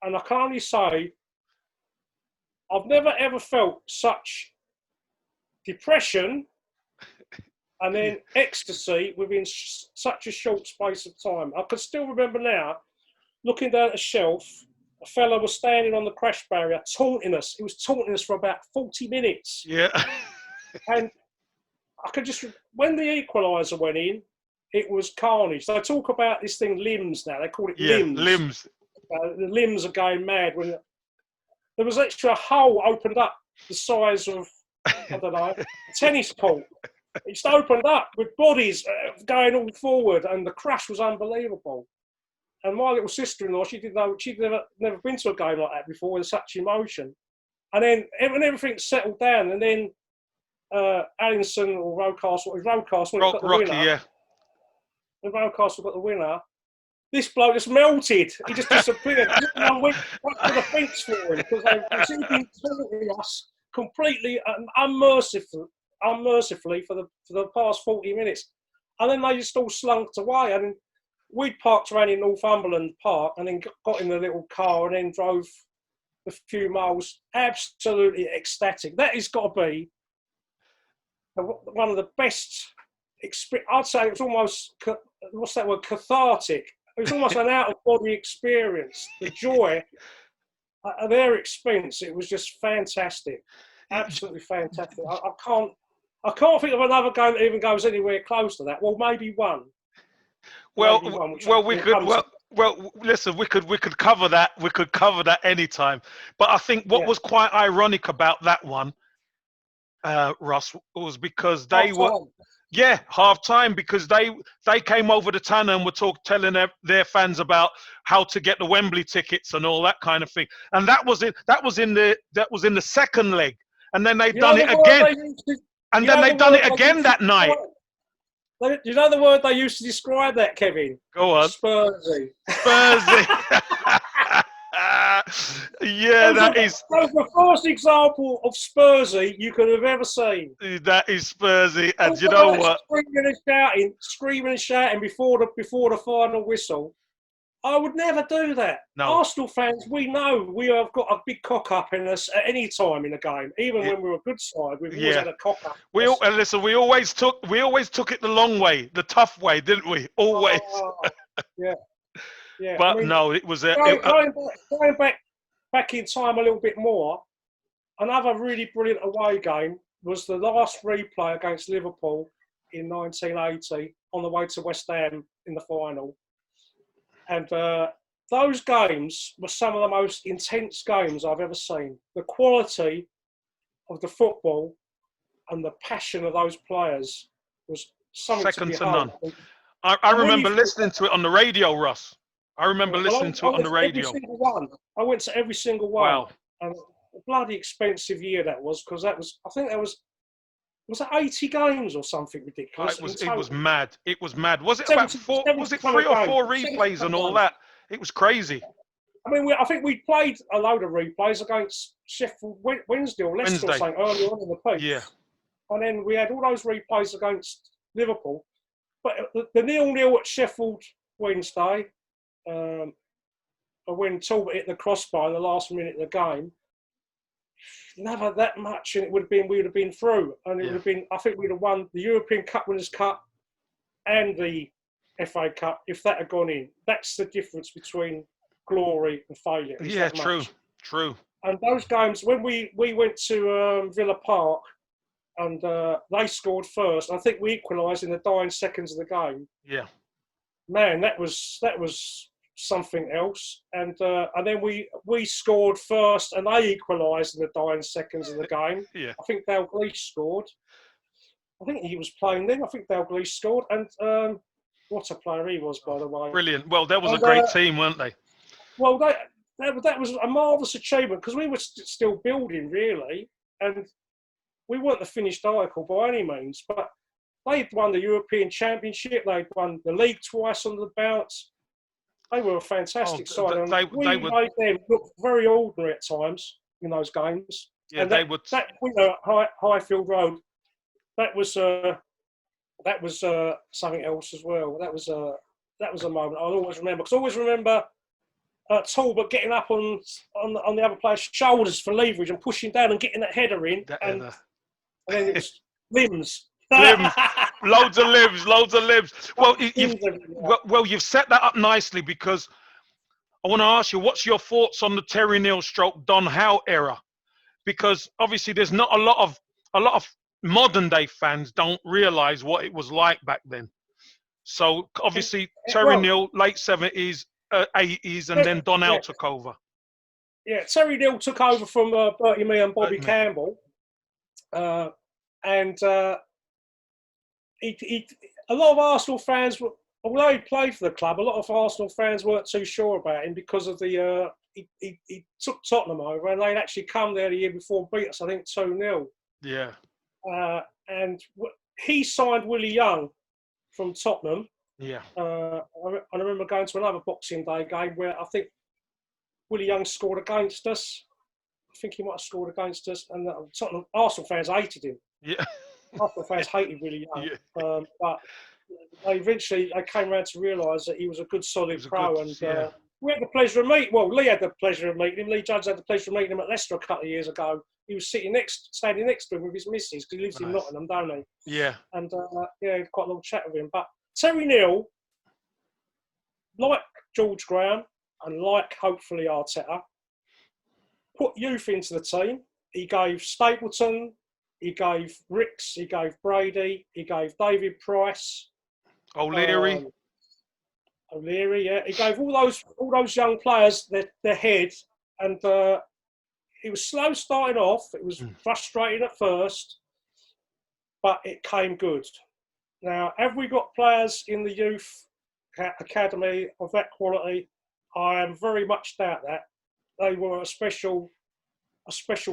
and I can only say I've never ever felt such depression and then ecstasy within such a short space of time. I can still remember now, looking down at a shelf, a fella was standing on the crash barrier taunting us. He was taunting us for about 40 minutes. Yeah. And I could just, when the equaliser went in, it was carnage. They talk about this thing limbs now. They call it limbs. Limbs. The limbs are going mad. When there was actually a hole opened up the size of, I don't know, a tennis court. It just opened up with bodies going all forward, and the crash was unbelievable. And my little sister-in-law, she'd never been to a game like that before with such emotion. And then when everything settled down, and then Allinson or Rocastle got the winner. Yeah. When Rocastle got the winner, this bloke just melted. He just disappeared. I went back to the fence for him because they were been taunting us completely and unmercifully for the past 40 minutes. And then they just all slunk away. And we'd parked around in Northumberland Park and then got in the little car and then drove a few miles, absolutely ecstatic. That has got to be one of the best experience. I'd say it was almost, what's that word, cathartic. It was almost an out-of-body experience. The joy at their expense, it was just fantastic. Absolutely fantastic. I can't think of another game that even goes anywhere close to that. Well, maybe one. Listen, we could cover that. We could cover that anytime. But I think what was quite ironic about that one, Russ, was because they half time, because they came over the Tanner and were telling their fans about how to get the Wembley tickets and all that kind of thing. And that was in the second leg. And then they've done it again. And then they've done it again that night. Do you know the word they used to describe that, Kevin? Go on. Spursy. Yeah, that was the first example of Spursy you could have ever seen. That is Spursy, and you know what? Screaming and shouting before the final whistle. I would never do that. No. Arsenal fans, we know we have got a big cock up in us at any time in a game. Even when we're a good side, we've always had a cock up. We always took it the long way, the tough way, didn't we? Always. Yeah. But no, it was going back in time a little bit more. Another really brilliant away game was the last replay against Liverpool in 1980 on the way to West Ham in the final. And those games were some of the most intense games I've ever seen. The quality of the football and the passion of those players was something second to none. I remember listening to it on the radio, Russ. I remember listening to it on the radio. I went to every single one. Wow. And a bloody expensive year that was, because was it 80 games or something ridiculous? It was mad. It was mad. Was it about 3 or 4 replays and all that? It was crazy. I mean, I think we played a load of replays against Sheffield Wednesday or Leicester or something earlier on in the piece. Yeah. And then we had all those replays against Liverpool. But the 0-0 at Sheffield Wednesday, when Talbot hit the crossbar in the last minute of the game, never that much, and we would have been through. And it would have been, I think we'd have won the European Cup Winners' Cup and the FA Cup if that had gone in. That's the difference between glory and failure. Yeah, true. And those games, when we went to Villa Park and they scored first, I think we equalised in the dying seconds of the game. Yeah. Man, that was something else. And then we scored first and they equalised in the dying seconds of the game. Yeah. I think Dalglish scored. I think he was playing then. I think Dalglish scored. And what a player he was, by the way. Brilliant. Well, that was a great team, weren't they? Well, that was a marvellous achievement because we were still building, really, and we weren't the finished article by any means. But they'd won the European Championship, they'd won the league twice on the bounce. They were a fantastic side, and we made them look very ordinary at times in those games. Yeah, and they would. That winner at Highfield Road, that was something else as well. That was a moment I'll always remember. Because I always remember Talbot getting up on the other player's shoulders for leverage and pushing down and getting that header in, and then it was limbs. Loads of limbs. Well, you've set that up nicely because I want to ask you, what's your thoughts on the Terry Neal / Don Howe era? Because obviously there's not a lot of modern day fans don't realise what it was like back then. So obviously Terry Neal, late 70s, 80s, and then Don Howe took over. Yeah, Terry Neal took over from Bertie Mee and Bobby Campbell, and a lot of Arsenal fans, although he played for the club, a lot of Arsenal fans weren't too sure about him because of the he took Tottenham over, and they'd actually come there the year before and beat us, I think 2-0. Yeah. And he signed Willie Young from Tottenham. Yeah. I remember going to another Boxing Day game where I think Willie Young scored against us. I think he might have scored against us, and Tottenham Arsenal fans hated him. Yeah. Arsenal fans hated Willie Young. Yeah. But they came around to realise that he was a good, solid pro. We had the pleasure of meeting. Well, Lee had the pleasure of meeting him. Lee Judge had the pleasure of meeting him at Leicester a couple of years ago. He was standing next to him with his missus because he lives in Nottingham, don't he? Yeah. And had quite a long chat with him. But Terry Neal, like George Graham and like hopefully Arteta, put youth into the team. He gave Stapleton, he gave Ricks, he gave Brady, he gave David Price, O'Leary. Yeah. He gave all those young players their head, and it was slow starting off. It was frustrating at first, but it came good. Now, have we got players in the youth academy of that quality? I am very much doubt that. They were a special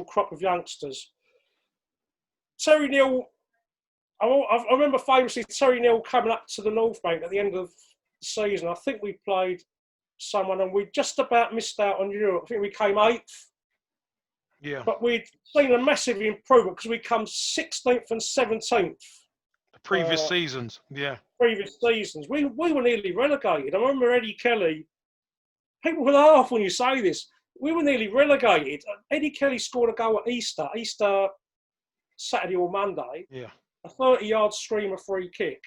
crop of youngsters. Terry Neal, I remember famously Terry Neal coming up to the North Bank at the end of the season. I think we played someone and we just about missed out on Europe. I think we came 8th. Yeah. But we'd seen a massive improvement because we come 16th and 17th. The previous seasons, yeah. Previous seasons. We were nearly relegated. I remember Eddie Kelly. People will laugh when you say this. We were nearly relegated. Eddie Kelly scored a goal at Easter Saturday or Monday. Yeah. A 30-yard streamer free kick.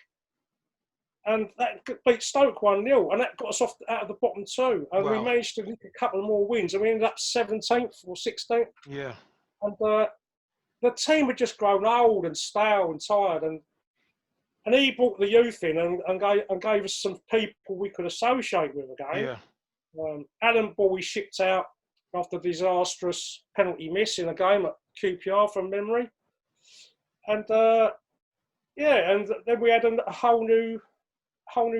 And that beat Stoke 1-0. And that got us out of the bottom 2. And we managed to get a couple of more wins. And we ended up 17th or 16th. Yeah. And the team had just grown old and stale and tired. And he brought the youth in and gave us some people we could associate with again. Yeah. Alan Bowie shipped out after a disastrous penalty miss in a game at QPR from memory. And and then we had a whole new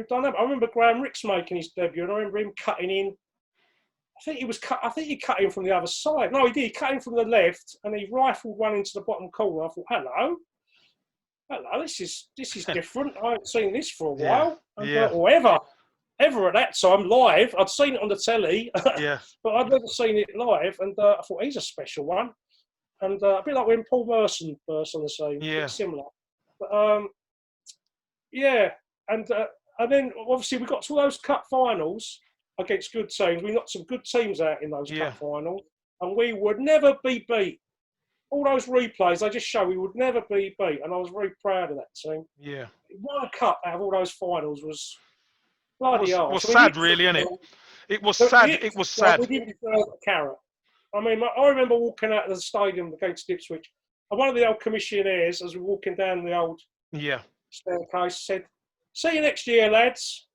dynamic. I remember Graham Ricks making his debut, and I remember him cutting in. I think he cut in from the other side. No, he did. He cut in from the left, and he rifled one into the bottom corner. I thought, hello, this is different. I haven't seen this for a while, or ever. ever at that time live. I'd seen it on the telly, Yeah. but I'd never seen it live. And I thought, he's a special one. And a bit like when Paul Merson burst on the scene, a Yeah. bit similar. But yeah, and then obviously we got to those cup finals against good teams. We knocked some good teams out in those cup finals, and we would never be beat. All those replays, they just show we would never be beat, and I was very proud of that team. Yeah. One cup out of all those finals was bloody hell. Was sad, really, isn't it? It was sad. It was sad. We didn't deserve a carrot. I mean, I remember walking out of the stadium against Ipswich, and one of the old commissionaires, as we were walking down the old staircase, said, "See you next year, lads."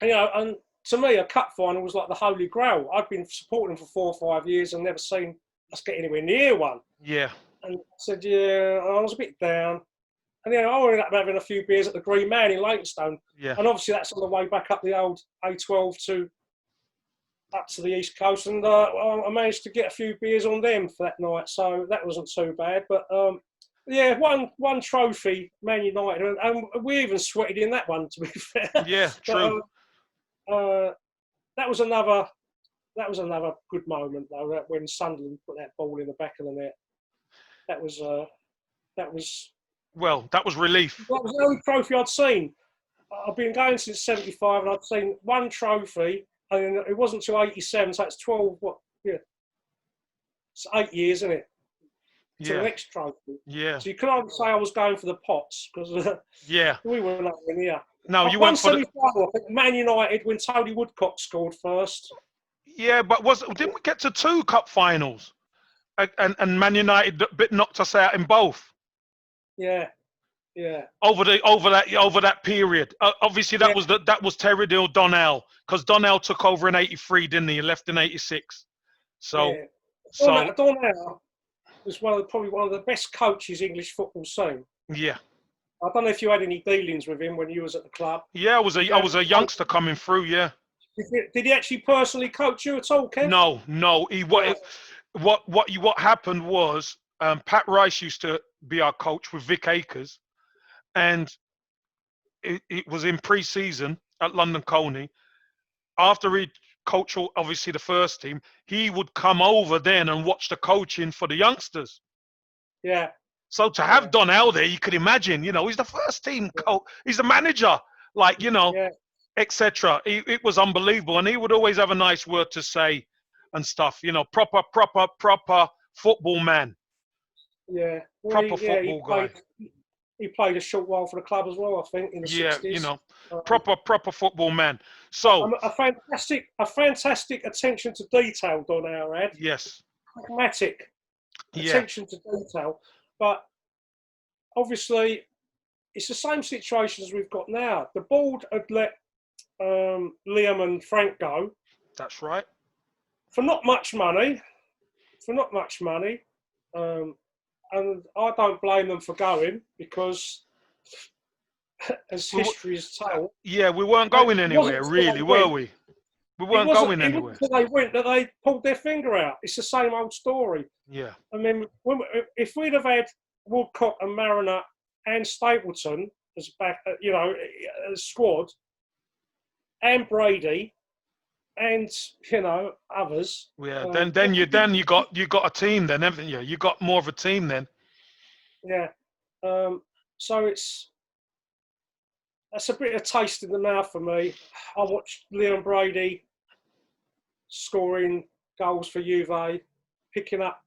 And, you know, and to me, a cup final was like the holy grail. I'd been supporting them for 4 or 5 years and never seen us get anywhere near one. Yeah. And I said, yeah, I was a bit down. And then I ended up having a few beers at the Green Man in Leytonstone. Yeah. And obviously that's on the way back up the old A12 up to the East Coast. And I managed to get a few beers on them for that night. So that wasn't too bad. But yeah, one trophy, Man United. And we even sweated in that one, to be fair. Yeah, true. But, that was another good moment, though, when Sunderland put that ball in the back of the net. That was well, that was relief. That was the only trophy I'd seen. I've been going since '75, and I'd seen one trophy, and it wasn't until '87, so it's 12. It's 8 years, isn't it? To the next trophy. Yeah. So you can't say I was going for the pots because we were not in here. No, you went for semi-final. I think Man United when Tony Woodcock scored first. Yeah, but didn't we get to 2 cup finals? And Man United knocked us out in both. Yeah, yeah. Over that period. Obviously, that was Terry Dill, Donnell, because Donnell took over in '83, didn't he? He left in '86. So, Donnell was probably one of the best coaches English football's seen. Yeah. I don't know if you had any dealings with him when you was at the club. Yeah, I was a youngster coming through. Yeah. Did he actually personally coach you at all, Ken? No. What happened was Pat Rice used to be our coach with Vic Akers, and it was in pre-season at London Colney. After he coached obviously the first team, he would come over then and watch the coaching for the youngsters. Yeah. So to have Donnell there, you could imagine, he's the first team coach, he's the manager, etc. It was unbelievable, and he would always have a nice word to say and stuff. Proper football man. Yeah, proper football guy. He played a short while for the club as well, I think, in the 60s. Proper football man. So a fantastic attention to detail, Donnell had. Yes. Pragmatic attention to detail. But obviously, it's the same situation as we've got now. The board had let Liam and Frank go. That's right. For not much money. And I don't blame them for going because, as history is told... Yeah, we weren't going anywhere, really, were we? We weren't going anywhere. It wasn't until they went that they pulled their finger out. It's the same old story. Yeah. I mean, if we'd have had Woodcock and Mariner and Stapleton as back, as squad, and Brady, and others. Yeah. Then you got a team then, haven't you? You got more of a team then. Yeah. So that's a bit of taste in the mouth for me. I watched Liam Brady scoring goals for Juve, picking up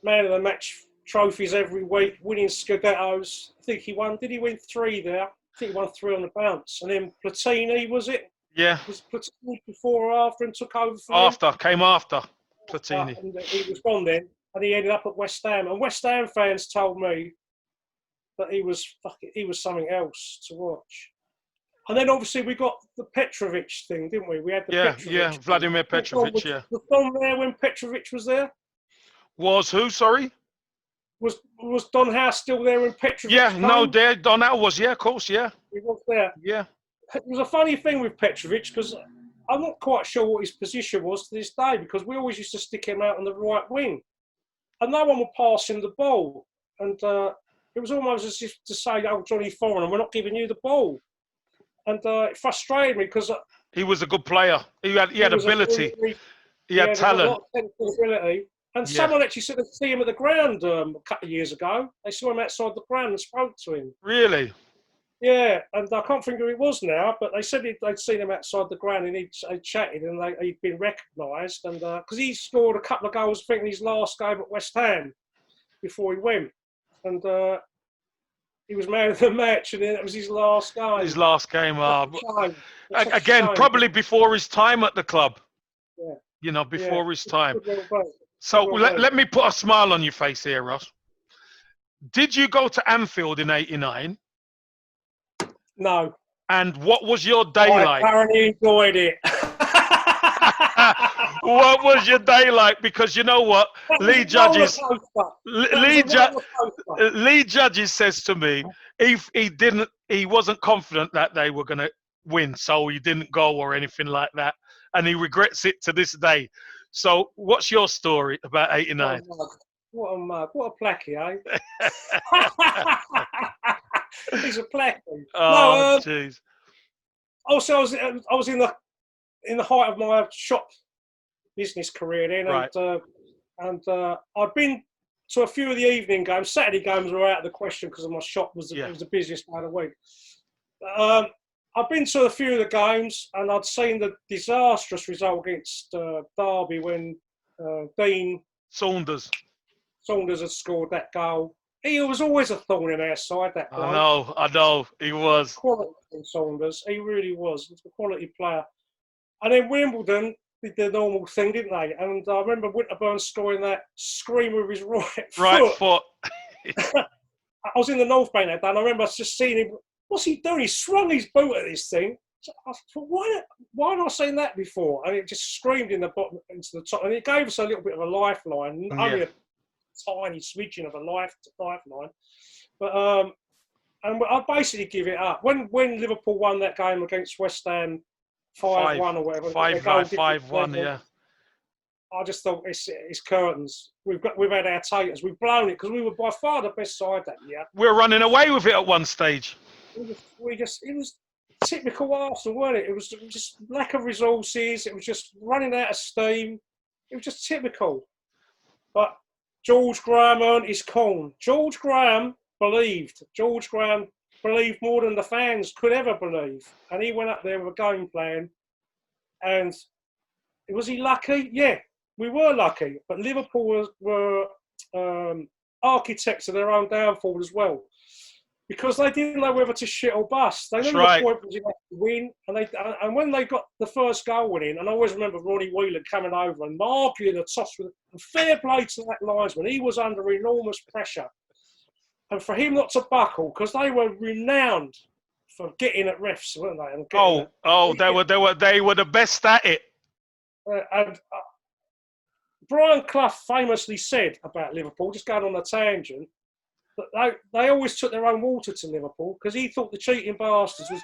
man of the match trophies every week, winning Scudettos. I think he won. Did he win 3 there? I think he won 3 on the bounce. And then Platini, was it? Yeah. Was Platini before or after and took over for him? Came after Platini. And he was gone then, and he ended up at West Ham. And West Ham fans told me that he was something else to watch. And then obviously we got the Petrovic thing, didn't we? We had the Petrovic. Yeah, Vladimir Petrovic, Was Don there when Petrovic was there? Was who, sorry? Was Don House still there when Petrovic came? Don House was, of course, yeah. He was there. Yeah. It was a funny thing with Petrovic because I'm not quite sure what his position was to this day because we always used to stick him out on the right wing. And no one would pass him the ball. And it was almost as if to say, oh, Johnny Foreigner, we're not giving you the ball. and it frustrated me because He was a good player. He had was ability. He had a lot talent. of technical ability. And Yeah. someone actually said to see him at the ground a couple of years ago. They saw him outside the ground and spoke to him. Really? Yeah, and I can't think who it was now, but they said they'd seen him outside the ground and he'd chatted and he'd been recognised. And because he scored a couple of goals, I think, in his last game at West Ham before he went. And he was man of the match, and it was his last game. His last game. Again, Probably before his time at the club. Yeah. You know, before his time. Well, so let me put a smile on your face here, Ross. Did you go to Anfield in '89? No. And what was your day like? I apparently enjoyed it. What was your day like? Because you know what, Lee Judges says to me, he wasn't confident that they were going to win, so he didn't go or anything like that, and he regrets it to this day. So, what's your story about '89? What a mug! What a placky, eh? He's a placky. Oh, jeez. Also, I was in the height of my shop business career then, right. and I'd been to a few of the evening games. Saturday games were out of the question because my shop was it was a business day of the week. I'd been to a few of the games and I'd seen the disastrous result against Derby when Dean Saunders had scored that goal. He was always a thorn in our side, that bloke. I know, he was. Quality Saunders, he really was. He's a quality player. And then Wimbledon did the normal thing, didn't they? And I remember Winterburn scoring that screamer with his right foot. I was in the North Bank that day, and I remember just seeing him. What's he doing? He swung his boot at this thing. So I thought, why had I seen that before? And it just screamed in the bottom into the top, and it gave us a little bit of a lifeline, only a tiny smidgen of a lifeline. But and I basically give it up when Liverpool won that game against West Ham 5-1 or whatever. 5-1, yeah. I just thought it's curtains. We've had our taters. We've blown it because we were by far the best side that year. We're running away with it at one stage. It was typical Arsenal, wasn't it? It was just lack of resources. It was just running out of steam. It was just typical. But George Graham earned his corn. George Graham believed. George Graham believed more than the fans could ever believe. And he went up there with a game plan. And was he lucky? Yeah, we were lucky. But Liverpool were architects of their own downfall as well. Because they didn't know whether to shit or bust. They knew the point was you had to win. And when they got the first goal in, and I always remember Ronnie Whelan coming over and marking a toss with a fair play to that linesman. He was under enormous pressure. And for him not to buckle, because they were renowned for getting at refs, weren't they? And they were the best at it. And Brian Clough famously said about Liverpool, just going on a tangent, that they always took their own water to Liverpool because he thought the cheating bastards was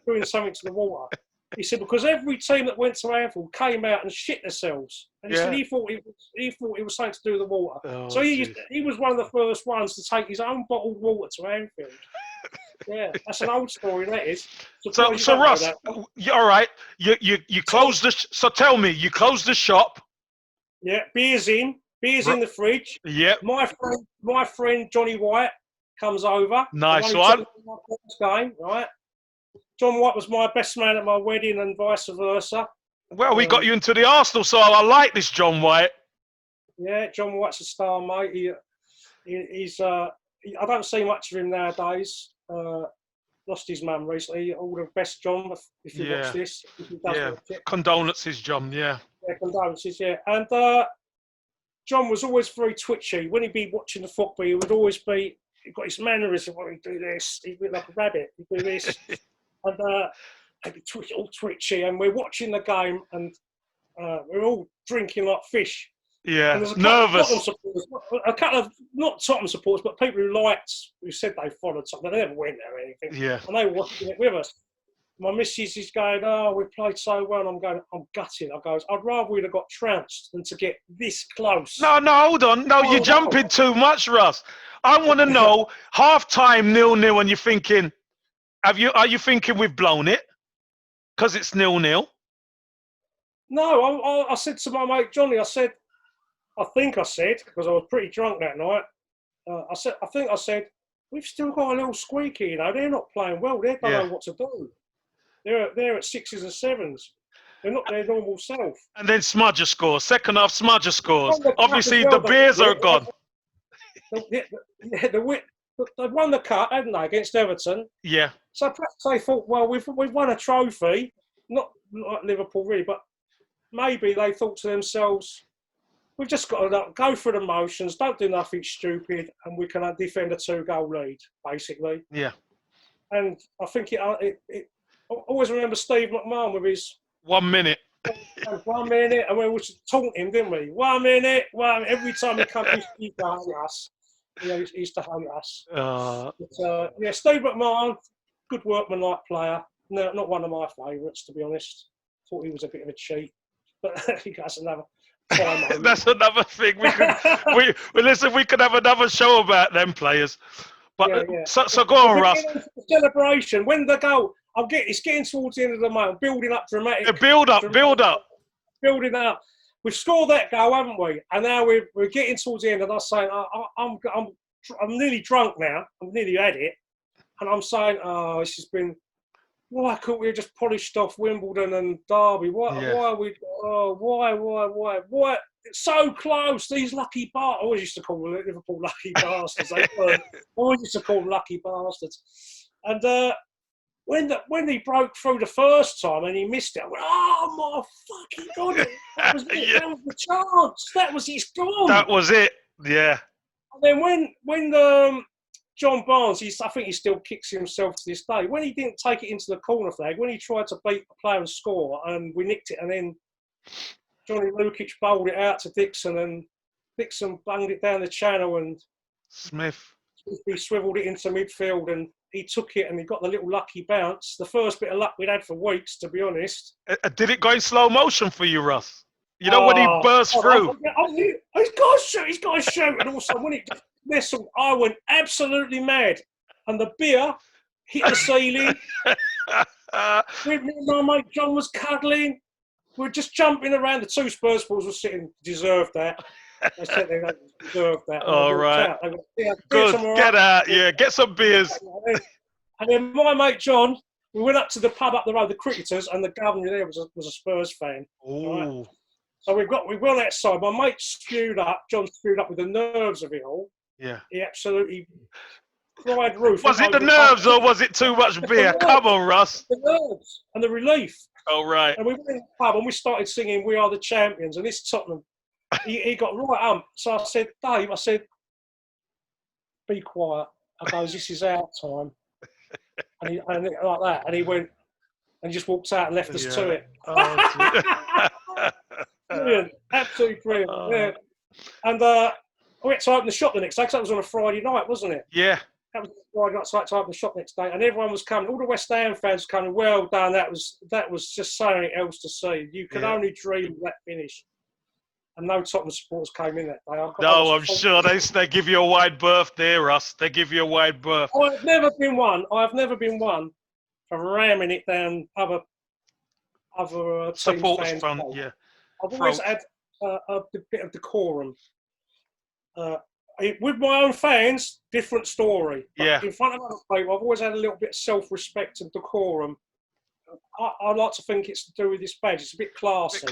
doing something to the water. He said because every team that went to Anfield came out and shit themselves, and he said he thought it was something to do with the water. So he was one of the first ones to take his own bottled water to Anfield. Yeah, that's an old story. That is. So Ross, all right, you closed the. So tell me, you closed the shop. Yeah, beer's in the fridge. Yeah. My friend Johnny White comes over. Nice one. Game, right? John White was my best man at my wedding and vice versa. Well, we got you into the Arsenal, so I like this John White. Yeah, John White's a star, mate. He's I don't see much of him nowadays. Lost his mum recently. All the best, John, if you watch this. If he does watch it. Condolences, John, yeah. Yeah, condolences, yeah. And John was always very twitchy. When he'd be watching the football, he would always be, he'd got his mannerism when he'd do this. He'd be like a rabbit. He'd do this. And he'd be all twitchy. And we're watching the game and we're all drinking like fish. Yeah, and nervous. A couple of, not Tottenham supporters, but people who said they followed Tottenham. They never went there or anything. Yeah. And they were watching it with us. My missus is going, oh, we played so well. And I'm going, I'm gutted. I goes, I'd rather we'd have got trounced than to get this close. No, hold on. No, you're jumping too much, Russ. I want to know, half-time 0-0, and you're thinking, Are you thinking we've blown it because it's 0-0? No, I said to my mate Johnny, I think I said, because I was pretty drunk that night, I said, we've still got a little squeaky, you know, they're not playing well, they don't know what to do. They're at 6s and 7s. They're not their normal self. And then Smudger scores. Second half, Smudger scores. Won the cup Obviously, as well, the beers are they gone. They've won the cup, haven't they, against Everton? Yeah. So perhaps they thought, well, we've won a trophy, not like Liverpool really, but maybe they thought to themselves, we've just got to go through the motions, don't do nothing stupid, and we can defend a 2-goal lead, basically. Yeah. And I think I always remember Steve McMahon with his 1 minute. 1 minute, and we were taunting him, didn't we? 1 minute, every time he comes, he used to hate us. He used to hate us. But, yeah, Steve McMahon, good workman-like player. No, not one of my favourites, to be honest. Thought he was a bit of a cheat, but that's another time. That's another thing. Listen, we could have another show about them players. But yeah. So go on, Russ. Celebration when the goal. It's getting towards the end of the month, building up dramatic. Build up. Building up. We've scored that goal, haven't we? And now we're getting towards the end, and I'm saying, I'm nearly drunk now. I'm nearly had it, and I'm saying, this has been. Why couldn't we have just polished off Wimbledon and Derby? Why are we? Why? It's so close. These lucky bastards. I always used to call them Liverpool lucky bastards. I always used to call them lucky bastards. And when he broke through the first time and he missed it, I went, oh my fucking God. That was it. That was the chance. That was his goal. That was it. Yeah. And then when John Barnes, I think he still kicks himself to this day. When he didn't take it into the corner flag, when he tried to beat the player and score, and we nicked it, and then Johnny Lukic bowled it out to Dixon, and Dixon bunged it down the channel, and Smith he swiveled it into midfield, and he took it, and he got the little lucky bounce. The first bit of luck we'd had for weeks, to be honest. Did it go in slow motion for you, Russ? You know when he burst through? He's got to shoot. And also when it nestled, I went absolutely mad. And the beer hit the ceiling. Me and my mate John was cuddling. We were just jumping around. The two Spurs balls were sitting, deserved that. They said they deserved that. All right. Good. Get out. Yeah, get some beers. And then my mate John, we went up to the pub up the road, the Cricketers, and the governor there was a Spurs fan. Ooh. Right? So we went outside. My mate John spewed up with the nerves of it all. Yeah. He absolutely cried roof. Was it the nerves or was it too much beer? Come on, Russ. The nerves and the relief. Oh, right. And we went in the pub and we started singing We Are the Champions. And this Tottenham, he got right So I said, Dave, be quiet. I goes, this is our time. And like that. And he went and just walked out and left us to it. Brilliant. Absolutely brilliant. Yeah. And I went to open the shop the next day because that was on a Friday night, wasn't it? Yeah. That was Friday night, so I had to open the shop next day, and everyone was coming. All the West Ham fans were coming. Well done. That was just something else to see. You could only dream of that finish. And no Tottenham supporters came in that day. No, I'm sure they give you a wide berth there, Russ. They give you a wide berth. I've never been one for ramming it down other supporters fans. front, yeah. I've always had a bit of decorum. With my own fans, different story. But in front of other people, I've always had a little bit of self-respect and decorum. I like to think it's to do with this badge. It's a bit classy.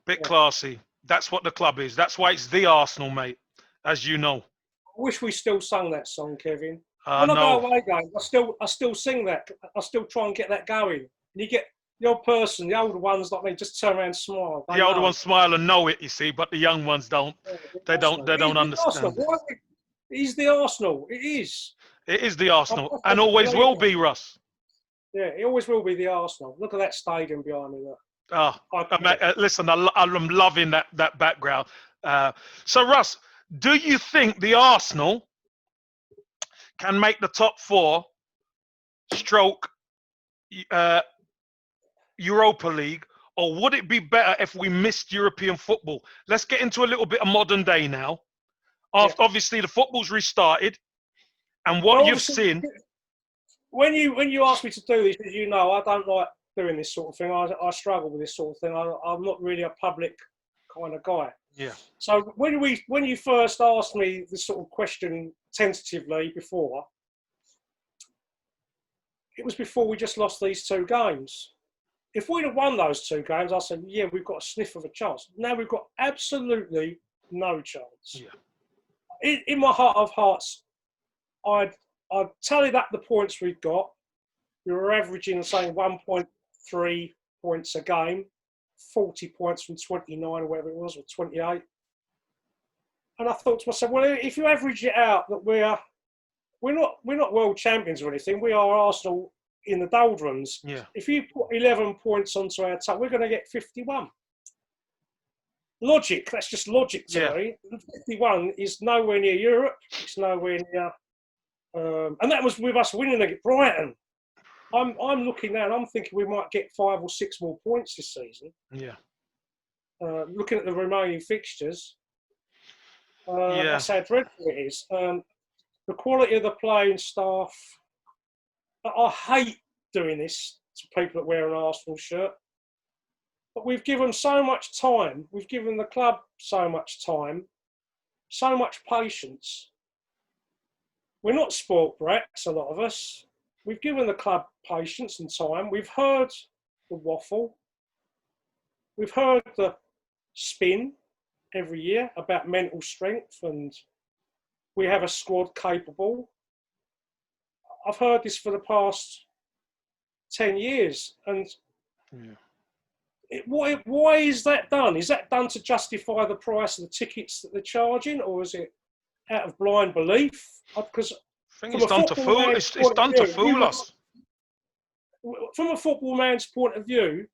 Bit classy. That's what the club is. That's why it's the Arsenal, mate, as you know. I wish we still sung that song, Kevin. When I go away games, I still sing that. I still try and get that going. And you get the old person, the older ones like me, just turn around and smile. The older ones smile and know it, you see, but the young ones don't. They don't understand. It is the Arsenal. It is. It is the Arsenal, and always will be, Russ. Yeah, it always will be the Arsenal. Look at that stadium behind me. Listen, I'm loving that background. So, Russ, do you think the Arsenal can make the top four stroke Europa League, or would it be better if we missed European football? Let's get into a little bit of modern day now. Obviously, the football's restarted, and what you've seen. when you ask me to do this, as you know, I don't like doing this sort of thing. I struggle with this sort of thing. I'm not really a public kind of guy. Yeah. So when you first asked me this sort of question tentatively before, it was before we just lost these 2 games. If we'd have won those 2 games, I said, yeah, we've got a sniff of a chance. Now we've got absolutely no chance. Yeah. In my heart of hearts, I'd tallied up the points we've got. We were averaging, say, 1.3 points a game, 40 points from 29 or whatever it was, or 28. And I thought to myself, well, if you average it out, that we're not world champions or anything. We are Arsenal in the doldrums. Yeah. If you put 11 points onto our top, we're going to get 51. Logic. That's just logic to me. 51 is nowhere near Europe. It's nowhere near. And that was with us winning against Brighton. I'm looking now and I'm thinking we might get 5 or 6 more points this season. Yeah. Looking at the remaining fixtures, that's how dreadful it is. The quality of the playing staff. I hate doing this to people that wear an Arsenal shirt, but we've given so much time. We've given the club so much time, so much patience. We're not sport brats, a lot of us. We've given the club patience and time. We've heard the waffle. We've heard the spin every year about mental strength and we have a squad capable. I've heard this for the past 10 years. And why is that done? Is that done to justify the price of the tickets that they're charging, or is it out of blind belief? Because I think it's done to fool. It's done to fool us. From a football man's point of view,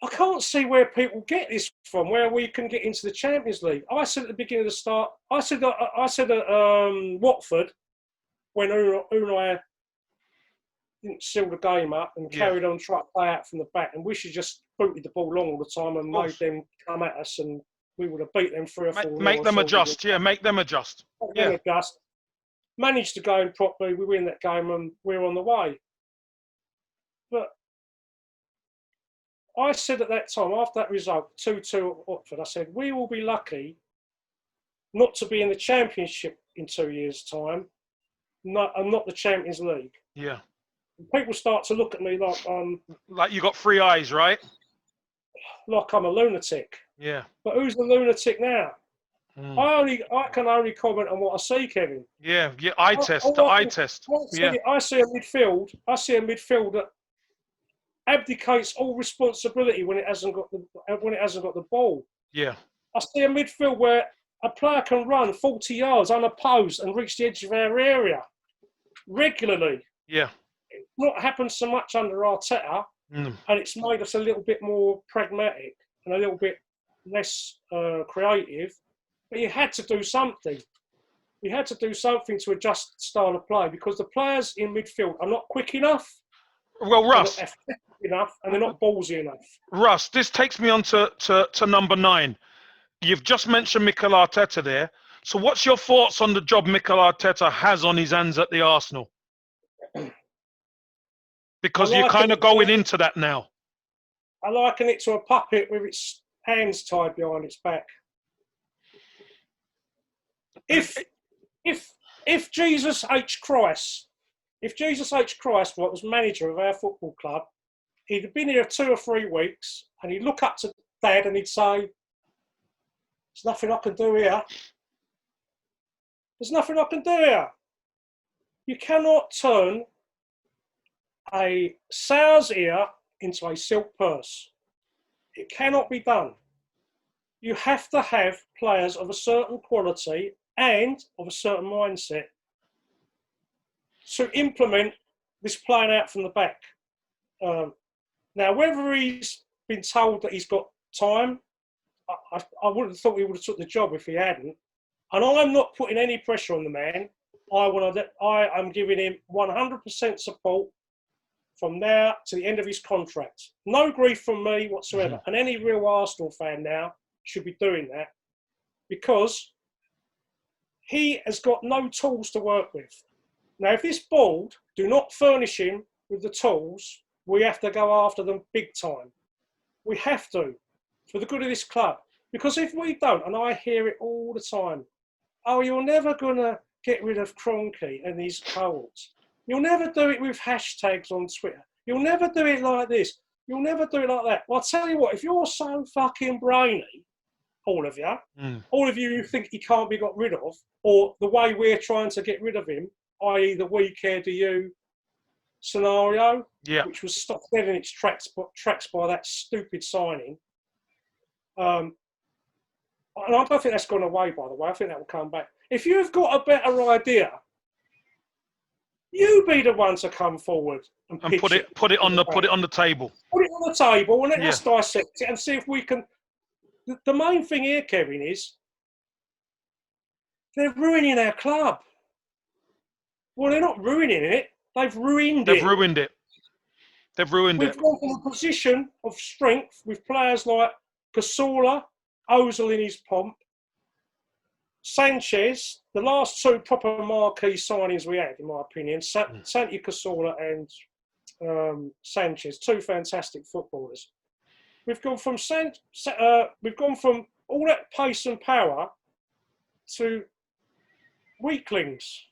I can't see where people get this from, where we can get into the Champions League. I said at the beginning of the start, I said at Watford, when Unai didn't seal the game up and carried on trying to play out from the back, and we should just booted the ball long all the time and made them come at us, and we would have beat them 3 or 4. Make them adjust. Yeah, make them adjust. Managed the game properly. We win that game and we're on the way. But I said at that time, after that result, 2-2 at Watford, I said, we will be lucky not to be in the Championship in 2 years' time, and not the Champions League. Yeah. And people start to look at me like you got 3 eyes, right? Like I'm a lunatic. Yeah. But who's the lunatic now? I can only comment on what I see, Kevin. Yeah, eye test. I see a midfield that abdicates all responsibility when it hasn't got the ball. Yeah. I see a midfield where a player can run 40 yards unopposed and reach the edge of our area regularly. Yeah. It's not happened so much under Arteta, and it's made us a little bit more pragmatic and a little bit less creative. But you had to do something. You had to do something to adjust the style of play because the players in midfield are not quick enough. Well, Russ, they're not effective enough, and they're not ballsy enough. Russ, this takes me on to number 9. You've just mentioned Mikel Arteta there. So what's your thoughts on the job Mikel Arteta has on his hands at the Arsenal? Because you're kind of going into that now. I liken it to a puppet with its hands tied behind its back. If Jesus H. Christ was manager of our football club, he'd have been here 2 or 3 weeks, and he'd look up to Dad and he'd say, "There's nothing I can do here. There's nothing I can do here." You cannot turn a sow's ear into a silk purse. It cannot be done. You have to have players of a certain quality and of a certain mindset to implement this playing out from the back. Now, whether he's been told that he's got time, I wouldn't have thought he would have took the job if he hadn't. And I'm not putting any pressure on the man. I am giving him 100% support from now to the end of his contract. No grief from me whatsoever. And any real Arsenal fan now should be doing that because he has got no tools to work with. Now, if this board do not furnish him with the tools. We have to go after them big time. We have to, for the good of this club. Because if we don't, and I hear it all the time, oh, you're never going to get rid of Kroenke and his cohorts. You'll never do it with hashtags on Twitter. You'll never do it like this. You'll never do it like that. Well, I'll tell you what, if you're so fucking brainy, all of you who think he can't be got rid of, or the way we're trying to get rid of him, i.e. the we care do you scenario, which was stopped dead in its tracks by that stupid signing. And I don't think that's gone away, by the way. I think that will come back. If you've got a better idea, you be the one to come forward and put it on the table. Put it on the table and let's dissect it and see if we can. The main thing here, Kevin, is they're ruining our club. Well, they're not ruining it. They've ruined it. They've ruined it. We've gone from a position of strength with players like Cazorla, Ozil in his pomp, Sanchez, the last two proper marquee signings we had, in my opinion, Santi Cazorla and Sanchez, two fantastic footballers. We've gone from all that pace and power to weaklings.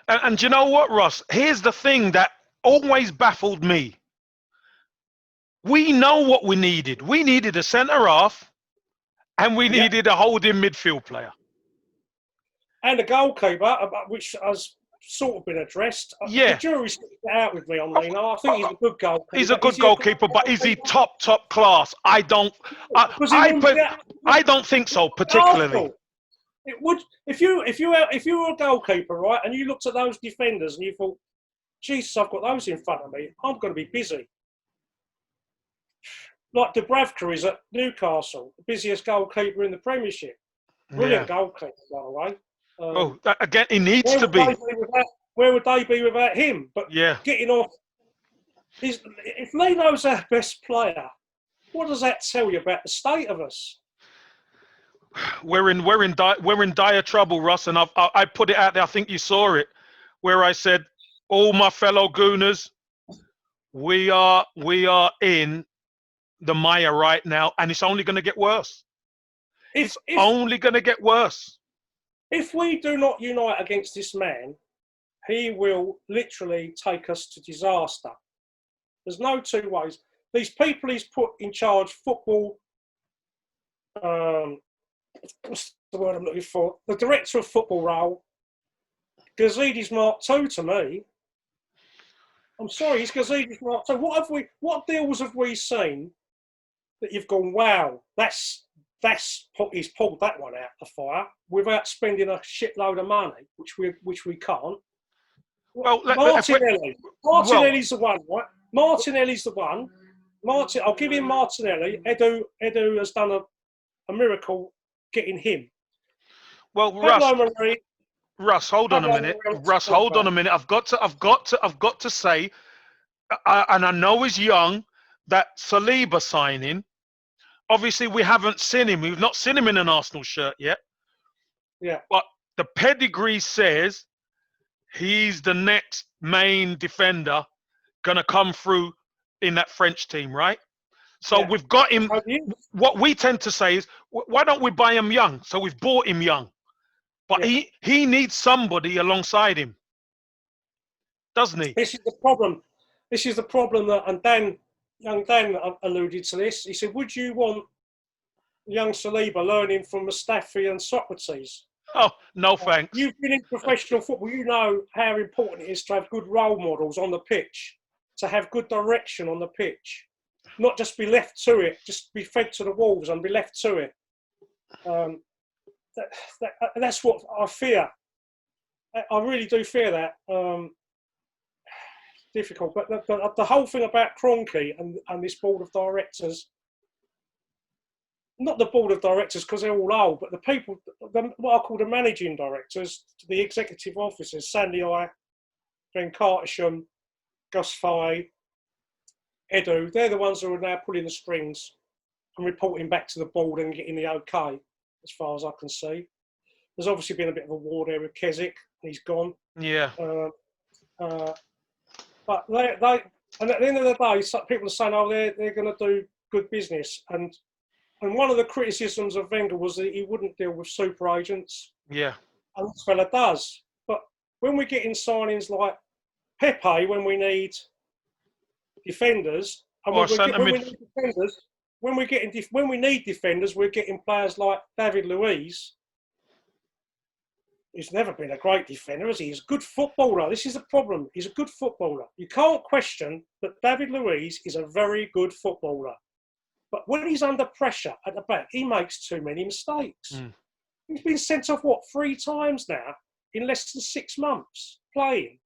And you know what, Russ? Here's the thing that always baffled me. We know what we needed. We needed a centre half, and we needed a holding midfield player. And a goalkeeper, which has sort of been addressed. The jury's out with me on Lino. I think he's a good goalkeeper. He's a good goalkeeper, but is he top class? I don't think so, particularly. It would if you were a goalkeeper, right, and you looked at those defenders and you thought, Jesus, I've got those in front of me. I'm going to be busy. Like Dubravka is at Newcastle, the busiest goalkeeper in the Premiership. Brilliant goalkeeper, by the way. Again, he needs to be. Where would they be without him? But getting off. If Lino's our best player, what does that tell you about the state of us? We're in dire trouble, Russ, and I put it out there. I think you saw it, where I said, all my fellow Gooners, we are in the mire right now, and it's only going to get worse. It's only going to get worse. If we do not unite against this man, he will literally take us to disaster. There's no two ways. These people he's put in charge football. What's the word I'm looking for? The director of football role. Gazidis Mark II to me. I'm sorry, he's Gazidis Mark II. What deals have we seen that you've gone, wow, he's pulled that one out the fire without spending a shitload of money, which we can't. Well, Martinelli's the one, right? Martinelli's the one. I'll give him Martinelli. Edu has done a miracle getting him. Well, Russ, hold on a minute. I've got to say, and I know he's young, that Saliba signing. Obviously, we haven't seen him. We've not seen him in an Arsenal shirt yet. Yeah. But the pedigree says he's the next main defender going to come through in that French team, right? So we've got him. What we tend to say is, why don't we buy him young? So we've bought him young. But he needs somebody alongside him, doesn't he? This is the problem. And young Dan alluded to this. He said, would you want young Saliba learning from Mustafi and Socrates? Oh, no thanks. You've been in professional football. You know how important it is to have good role models on the pitch, to have good direction on the pitch, not just be left to it, just be fed to the wolves and be left to it. That's what I fear. I really do fear that. Difficult, but the whole thing about Kroenke and this board of directors, not the board of directors because they're all old, but the people, what I call the managing directors, the executive officers, Sandy I, Ben Cartersham, Gus Fay, Edu, they're the ones who are now pulling the strings and reporting back to the board and getting the okay, as far as I can see. There's obviously been a bit of a war there with Keswick, he's gone. Yeah. But and at the end of the day, some people are saying, oh, they're going to do good business. And one of the criticisms of Wenger was that he wouldn't deal with super agents. Yeah. And this fella does. But when we get in signings like Pepe, when we need defenders, and when we need defenders, we're getting players like David Luiz. He's never been a great defender, has he? He's a good footballer. This is the problem. He's a good footballer. You can't question that David Luiz is a very good footballer. But when he's under pressure at the back, he makes too many mistakes. Mm. He's been sent off, 3 times now in less than 6 months, playing.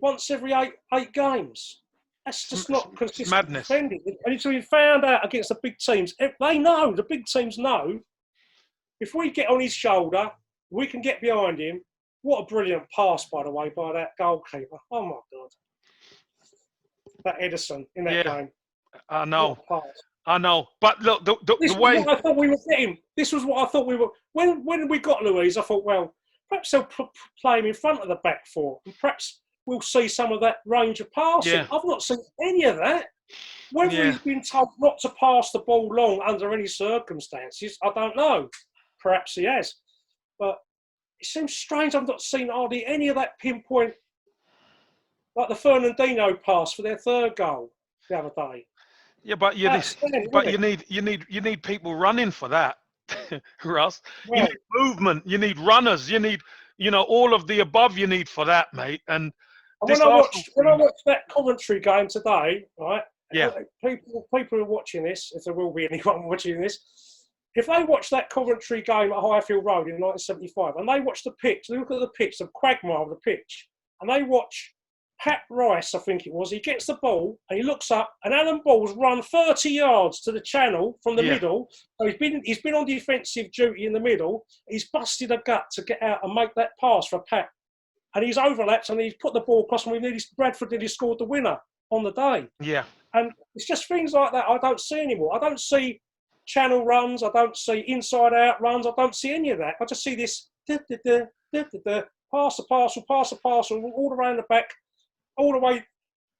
Once every eight games. That's just not consistent madness. Defending. And it's been found out against the big teams. They know, the big teams know, if we get on his shoulder, we can get behind him. What a brilliant pass, by the way, by that goalkeeper. Oh, my God. That Edison in that game. I know. I know. But look, the way... This was what I thought we were getting. This was what I thought we were... When we got Luiz, I thought, well, perhaps they'll play him in front of the back four. And perhaps we'll see some of that range of passing. Yeah. I've not seen any of that. Whether he's been told not to pass the ball long under any circumstances, I don't know. Perhaps he has. But it seems strange I've not seen hardly any of that pinpoint, like the Fernandinho pass for their 3rd goal the other day. Yeah, but you need people running for that, Russ. You need movement. You need runners. You need all of the above. You need for that, mate. And when I watched that commentary game today, right? Yeah. People who are watching this, if there will be anyone watching this. If they watch that Coventry game at Highfield Road in 1975, and they watch the pitch, they look at the pitch, the quagmire of the pitch, and they watch Pat Rice, I think it was, he gets the ball, and he looks up, and Alan Ball's run 30 yards to the channel from the middle. So he's been on defensive duty in the middle. He's busted a gut to get out and make that pass for Pat. And he's overlapped, and he's put the ball across, and Bradford nearly scored the winner on the day. Yeah. And it's just things like that I don't see anymore. I don't see channel runs, I don't see inside-out runs, I don't see any of that. I just see this pass a parcel, all around the back, all the way,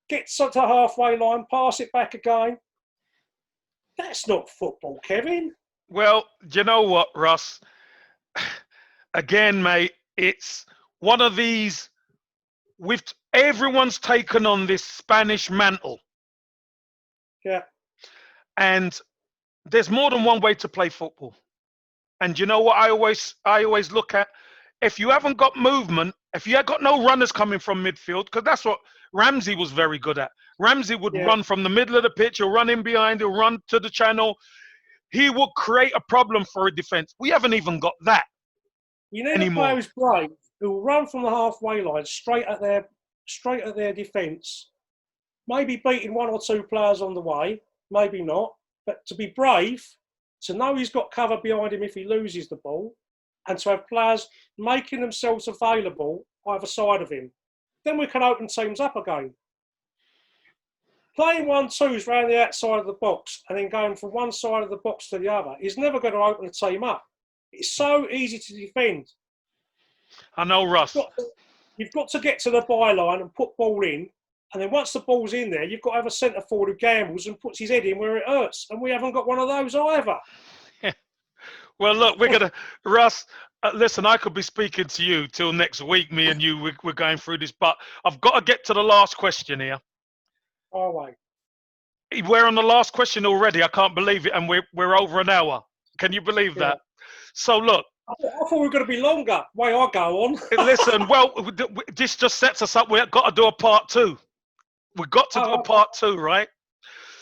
get to the halfway line, pass it back again. That's not football, Kevin. Well, do you know what, Russ? Again, mate, it's one of these, everyone's taken on this Spanish mantle. Yeah. And there's more than one way to play football. And you know what I always look at? If you haven't got movement, if you have got no runners coming from midfield, because that's what Ramsey was very good at. Ramsey would run from the middle of the pitch, he'll run in behind, he'll run to the channel. He will create a problem for a defence. We haven't even got that anymore. A player who's brave, who will run from the halfway line straight at their defence, maybe beating 1 or 2 players on the way, maybe not. But to be brave, to know he's got cover behind him if he loses the ball, and to have players making themselves available either side of him, then we can open teams up again. Playing 1-2s round the outside of the box and then going from one side of the box to the other is never going to open a team up. It's so easy to defend. I know, Russ. You've got to get to the byline and put ball in. And then once the ball's in there, you've got to have a centre forward who gambles and puts his head in where it hurts. And we haven't got one of those either. Well, look, we're going to... Russ, listen, I could be speaking to you till next week. Me and you, we're going through this. But I've got to get to the last question here. Oh, wait. We're on the last question already. I can't believe it. And we're over an hour. Can you believe that? So, look. I thought we were going to be longer. Way I go on. Listen, well, this just sets us up. We've got to do a part 2. We've got to do a part 2, right?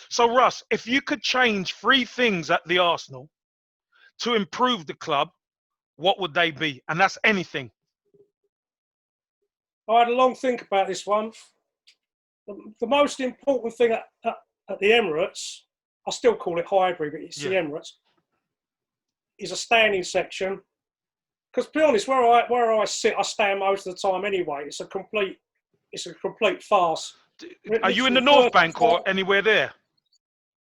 So, Russ, if you could change 3 things at the Arsenal to improve the club, what would they be? And that's anything. I had a long think about this one. The most important thing at the Emirates, I still call it Highbury, but it's the Emirates, is a standing section. Because to be honest, where I sit, I stand most of the time anyway. It's a complete farce. Are you in the North Bank or anywhere there?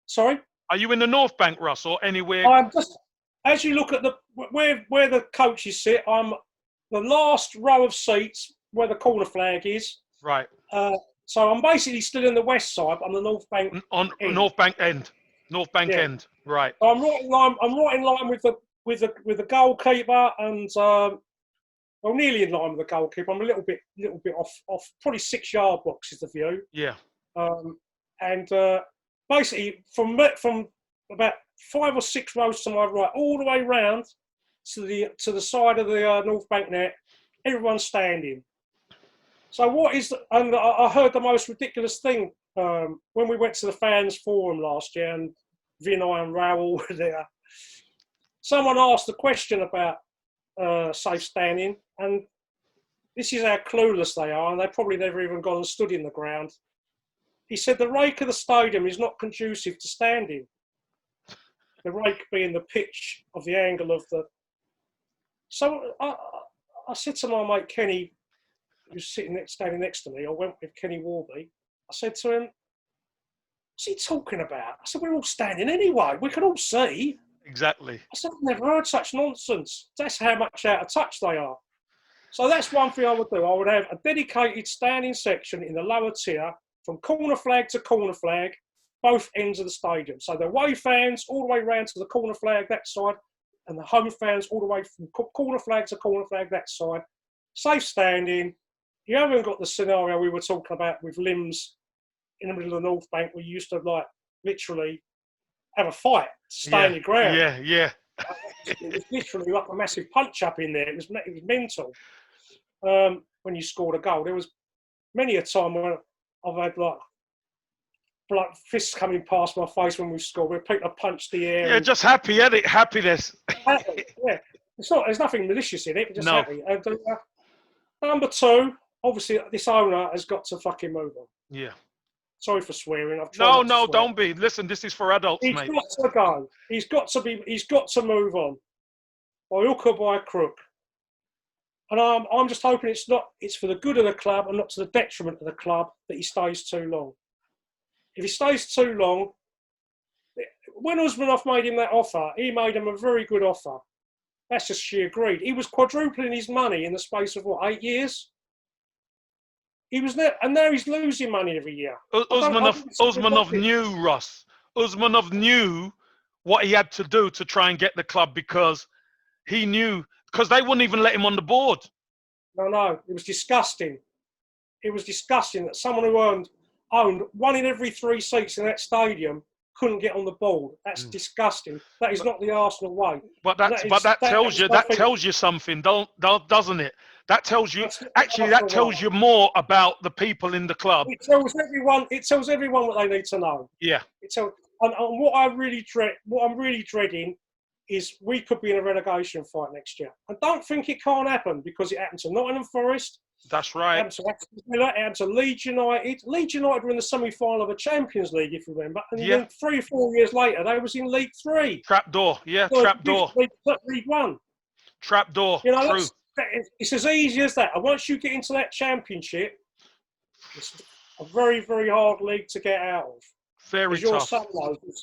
Sorry? Are you in the North Bank, Russ, or anywhere? I'm just, as you look at where the coaches sit, I'm the last row of seats where the corner flag is. Right. So I'm basically still in the west side. I'm the North Bank On end. North Bank end. North Bank end. Right. So I'm right in line. I'm right in line with the goalkeeper, and well, nearly in line with the goalkeeper. I'm a little bit off. Probably 6 yard box is the view. Yeah. And basically from about 5 or 6 rows to my right, all the way round to the side of the North Bank net, everyone's standing. So and I heard the most ridiculous thing when we went to the fans forum last year, and Vinay and Raoul were there. Someone asked a question about safe standing, and this is how clueless they are, and they probably never even gone and stood in the ground. He said the rake of the stadium is not conducive to standing. The rake being the pitch of the angle of the. So I said to my mate Kenny, who's standing next to me, I went with Kenny Warby. I said to him, what's he talking about? I said, we're all standing anyway. We can all see. Exactly. I said, I've never heard such nonsense. That's how much out of touch they are. So that's one thing I would do. I would have a dedicated standing section in the lower tier from corner flag to corner flag, both ends of the stadium. So the away fans all the way round to the corner flag that side, and the home fans all the way from corner flag to corner flag that side. Safe standing. You haven't got the scenario we were talking about with limbs in the middle of the North Bank, where you used to literally have a fight to stay in your ground. Yeah. It was literally like a massive punch up in there. It was mental. When you scored a goal, there was many a time when I've had like fists coming past my face when we scored. Where people have punched the air. Yeah, just happy, isn't it? Happiness. Yeah, it's not. There's nothing malicious in it. Just No. happy. And, number 2, obviously, this owner has got to fucking move on. Yeah. Sorry for swearing. I've tried. No, don't be. Listen, this is for adults, He's mate. got to go. He's got to move on. By hook or by crook. And I'm just hoping it's for the good of the club and not to the detriment of the club that he stays too long. If he stays too long, when Usmanov made him that offer, he made him a very good offer. That's just sheer greed. He was quadrupling his money in the space of 8 years? He was there, and now he's losing money every year. Usmanov knew, Russ. Usmanov knew what he had to do to try and get the club, because he knew, because they wouldn't even let him on the board. No, it was disgusting. It was disgusting that someone who owned 1 in every 3 seats in that stadium couldn't get on the board. That's disgusting. That is not the Arsenal way. But that tells you something, doesn't it? That tells you you more about the people in the club. It tells everyone what they need to know. Yeah. And what I'm really dreading is we could be in a relegation fight next year. And don't think it can't happen, because it happened to Nottingham Forest. That's right. It happened to Leeds United. Leeds United were in the semi-final of the Champions League, if you remember. And then 3 or 4 years later, they was in League 3. Trapdoor. League 1. Trapdoor. True. It's as easy as that. And once you get into that Championship, it's a very, very hard league to get out of. Very tough.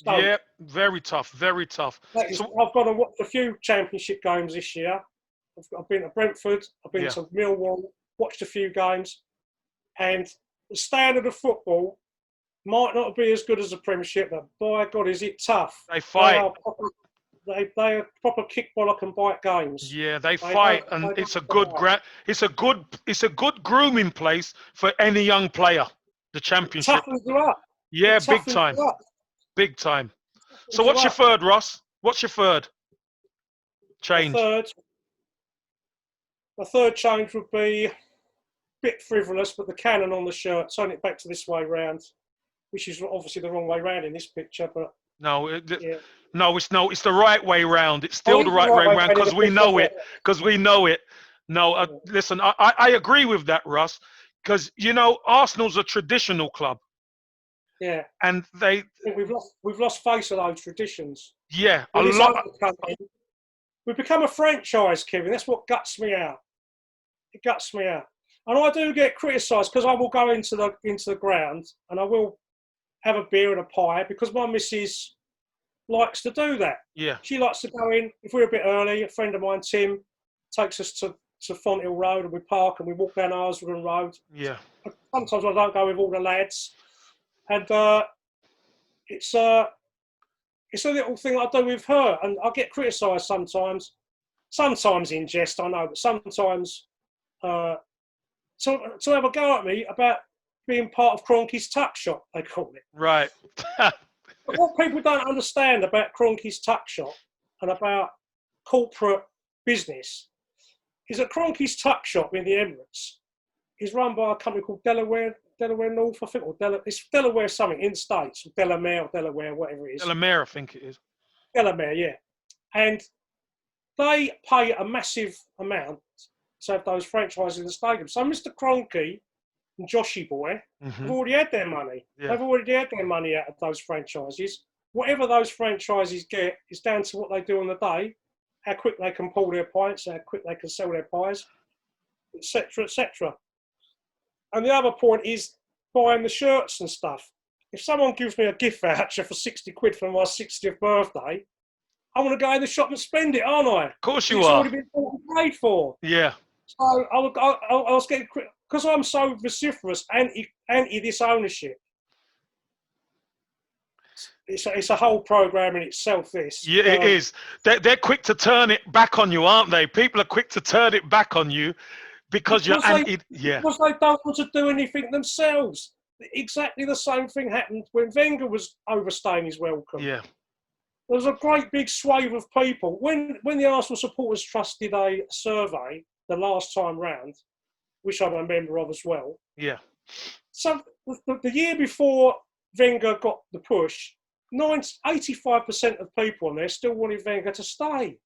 Yeah, very tough. I've got to watch a few Championship games this year. I've been to Brentford. I've been to Millwall. Watched a few games, and the standard of football might not be as good as the Premiership, but by God, is it tough? They fight. They are proper kick, bollock, and bite games. Yeah, they fight, and it's a good grooming place for any young player. The Championship. Toughens you up. Yeah, big time. So what's your third, Ross? What's your third change? The third change would be a bit frivolous, but the cannon on the shirt, turn it back to this way round, which is obviously the wrong way round in this picture, but no, it's the right way round. It's still the right way round, because we know it. No, listen, I agree with that, Russ, because Arsenal's a traditional club. Yeah, and we've lost face of those traditions. Yeah, We've become a franchise, Kevin. That's what guts me out. It guts me out, and I do get criticised, because I will go into the ground and I will have a beer and a pie, because my missus likes to do that. Yeah, she likes to go in if we're a bit early. A friend of mine, Tim, takes us to to Fonthill Road and we park and we walk down Arswood Road. Yeah. Sometimes I don't go with all the lads. And it's a little thing I do with her. And I get criticised sometimes. Sometimes in jest, I know, but sometimes to have a go at me about being part of Cronky's Tuck Shop, they call it. Right. But what people don't understand about Cronky's Tuck Shop and about corporate business is that Cronky's Tuck Shop in the Emirates is run by a company called Delaware North, I think, or it's Delaware something in the States, or Delaware, whatever it is. Delamere, I think it is. Delaware, yeah. And they pay a massive amount to have those franchises in the stadium. So Mr. Cronky and Joshy Boy have already had their money. Yeah. They've already had their money out of those franchises. Whatever those franchises get is down to what they do on the day, how quick they can pull their pints, how quick they can sell their pies, etc., etc. And the other point is buying the shirts and stuff. If someone gives me a gift voucher for 60 quid for my 60th birthday, I want to go in the shop and spend it, aren't I? Of course you it's are. It's already been paid for. Yeah. So I was getting, because I'm so vociferous anti this ownership. It's a whole program in itself, this. Yeah, it is. They're quick to turn it back on you, aren't they? People are quick to turn it back on you because you're anti. Yeah. Because they don't want to do anything themselves. Exactly the same thing happened when Wenger was overstaying his welcome. Yeah. There was a great big swathe of people. When the Arsenal Supporters Trust did a survey the last time round, which I'm a member of as well. Yeah. So the year before Wenger got the push, 85% of people on there still wanted Wenger to stay.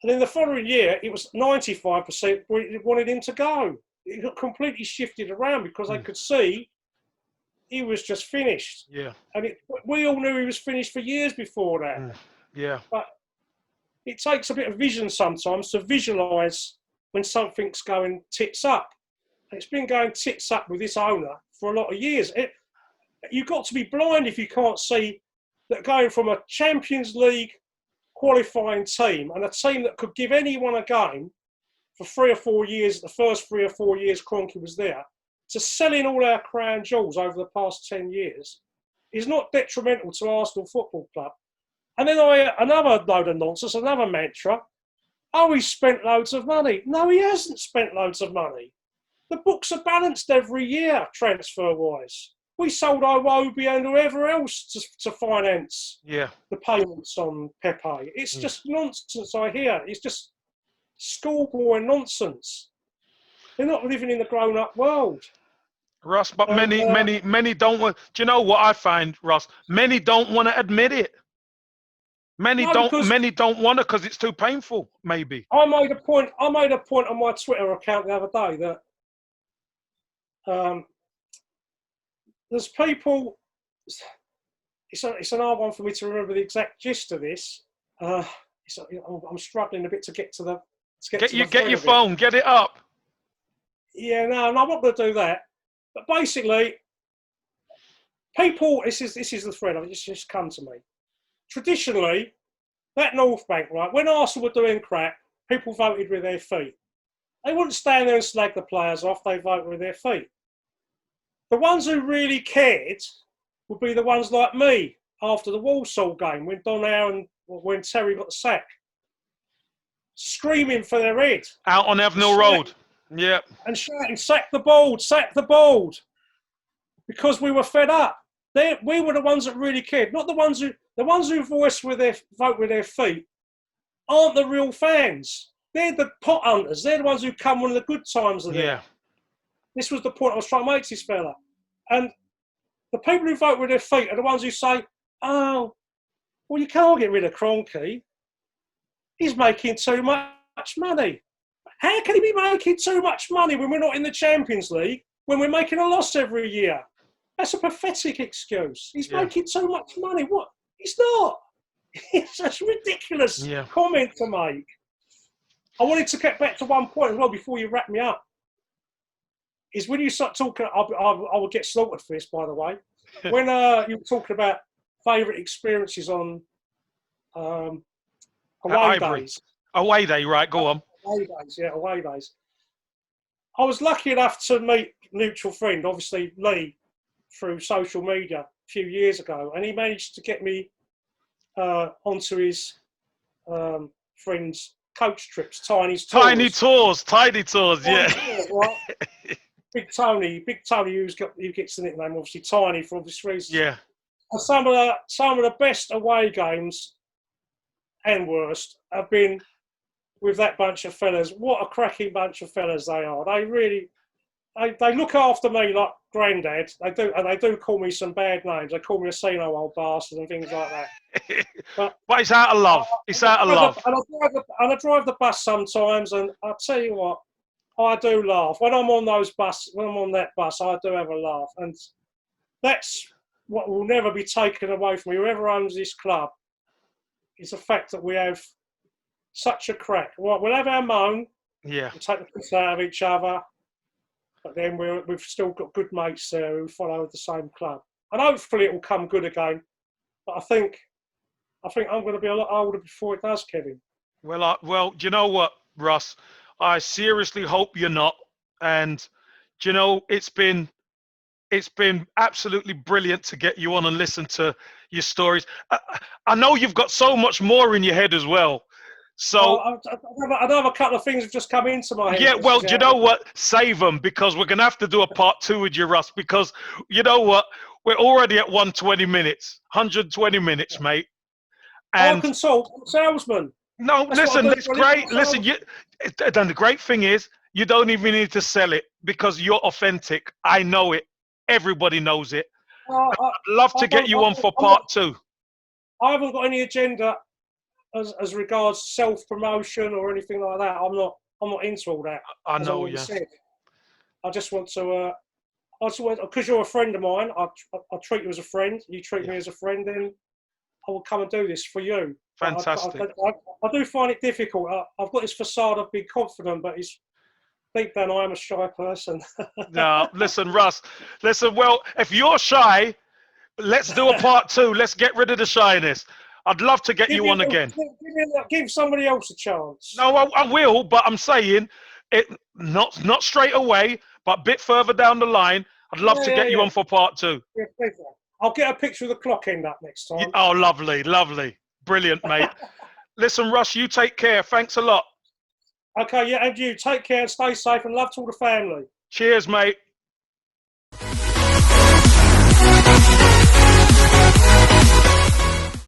And then the following year, it was 95% wanted him to go. It got completely shifted around because they could see he was just finished. Yeah. And we all knew he was finished for years before that. Yeah. But it takes a bit of vision sometimes to visualise when something's going tits up. And it's been going tits up with this owner for a lot of years. You've got to be blind if you can't see that going from a Champions League qualifying team and a team that could give anyone a game for 3 or 4 years, the first 3 or 4 years Kroenke was there, to selling all our crown jewels over the past 10 years is not detrimental to Arsenal Football Club. And then another load of nonsense, another mantra. Oh, he's spent loads of money. No, he hasn't spent loads of money. The books are balanced every year, transfer-wise. We sold Iwobi and whoever else to finance the payments on Pepe. It's just nonsense, I hear. It's just schoolboy nonsense. They're not living in the grown-up world. Russ, but many don't want. Do you know what I find, Russ? Many don't want to admit it. Many don't want to because it's too painful. Maybe. I made a point on my Twitter account the other day that there's people. It's an hard one for me to remember the exact gist of this. I'm struggling a bit to get to the. Get your phone. Get it up. Yeah, no, I'm not going to do that. But basically, people. This is the thread. It's just come to me. Traditionally, that North Bank, right? When Arsenal were doing crap, people voted with their feet. They wouldn't stand there and slag the players off. They voted with their feet. The ones who really cared would be the ones like me after the Walsall game when Terry got the sack, screaming for their head out on Evenil Road. Yeah, and shouting, "Sack the board!" Because we were fed up. We were the ones that really cared, not the ones who vote with their feet. Aren't the real fans? They're the pot hunters. They're the ones who come when the good times are there. Yeah. This was the point I was trying to make to this fella. And the people who vote with their feet are the ones who say, "Oh, well, you can't get rid of Kroenke. He's making too much money." How can he be making too much money when we're not in the Champions League, when we're making a loss every year? That's a pathetic excuse. He's making too much money. What? He's not. It's such a ridiculous comment to make. I wanted to get back to one point as well before you wrap me up. Is when you start talking, I will get slaughtered for this, by the way. When you were talking about favourite experiences on away days. Away day, right? Go on. Away days, yeah, away days. I was lucky enough to meet a mutual friend, obviously Lee, through social media a few years ago, and he managed to get me onto his friend's coach trips, Tiny's tours. Tiny tours, yeah. Tours, right? Big Tony, who gets the nickname obviously Tiny for obvious reasons. Yeah. And some of the best away games and worst have been with that bunch of fellas. What a cracking bunch of fellas they are. They really, they look after me like granddad. They do, and they do call me some bad names. They call me a senile old bastard and things like that. But it's out of love. It's out of love. And I drive the bus sometimes, and I tell you what, I do laugh when I'm on those bus. When I'm on that bus, I do have a laugh, and that's what will never be taken away from me. Whoever owns this club is the fact that we have such a crack. We'll have our moan. Yeah. We'll take the piss out of each other, but then we've still got good mates there who follow the same club, and hopefully it will come good again. But I think I'm going to be a lot older before it does, Kevin. Well, you know what, Russ? I seriously hope you're not. And you know, it's been absolutely brilliant to get you on and listen to your stories. I know you've got so much more in your head as well. So I know a couple of things have just come into my head. Yeah, well, you know what? Save them, because we're going to have to do a part 2 with you, Russ, because you know what? We're already at 120 minutes, 120 minutes, mate. And I consult salesman. No, listen, it's great. Listen, and the great thing is, you don't even need to sell it because you're authentic. I know it. Everybody knows it. I'd love to get you on for part 2. I haven't got any agenda as regards self-promotion or anything like that. I'm not into all that. I know, yeah. I just want to, because you're a friend of mine, I treat you as a friend. You treat me as a friend, then I will come and do this for you. Fantastic. I do find it difficult. I've got this facade of being confident, but it's deep down I am a shy person. No, listen, Russ. Listen, well, if you're shy, let's do a part 2. Let's get rid of the shyness. I'd love to get you on again. Give somebody else a chance. No, I will, but I'm saying it not straight away, but a bit further down the line. I'd love to get you on for part 2. Yeah, I'll get a picture of the clock end up next time. Oh, lovely, lovely. Brilliant, mate. Listen, Russ, you take care. Thanks a lot. Okay, yeah, and you take care and stay safe, and love to all the family. Cheers, mate.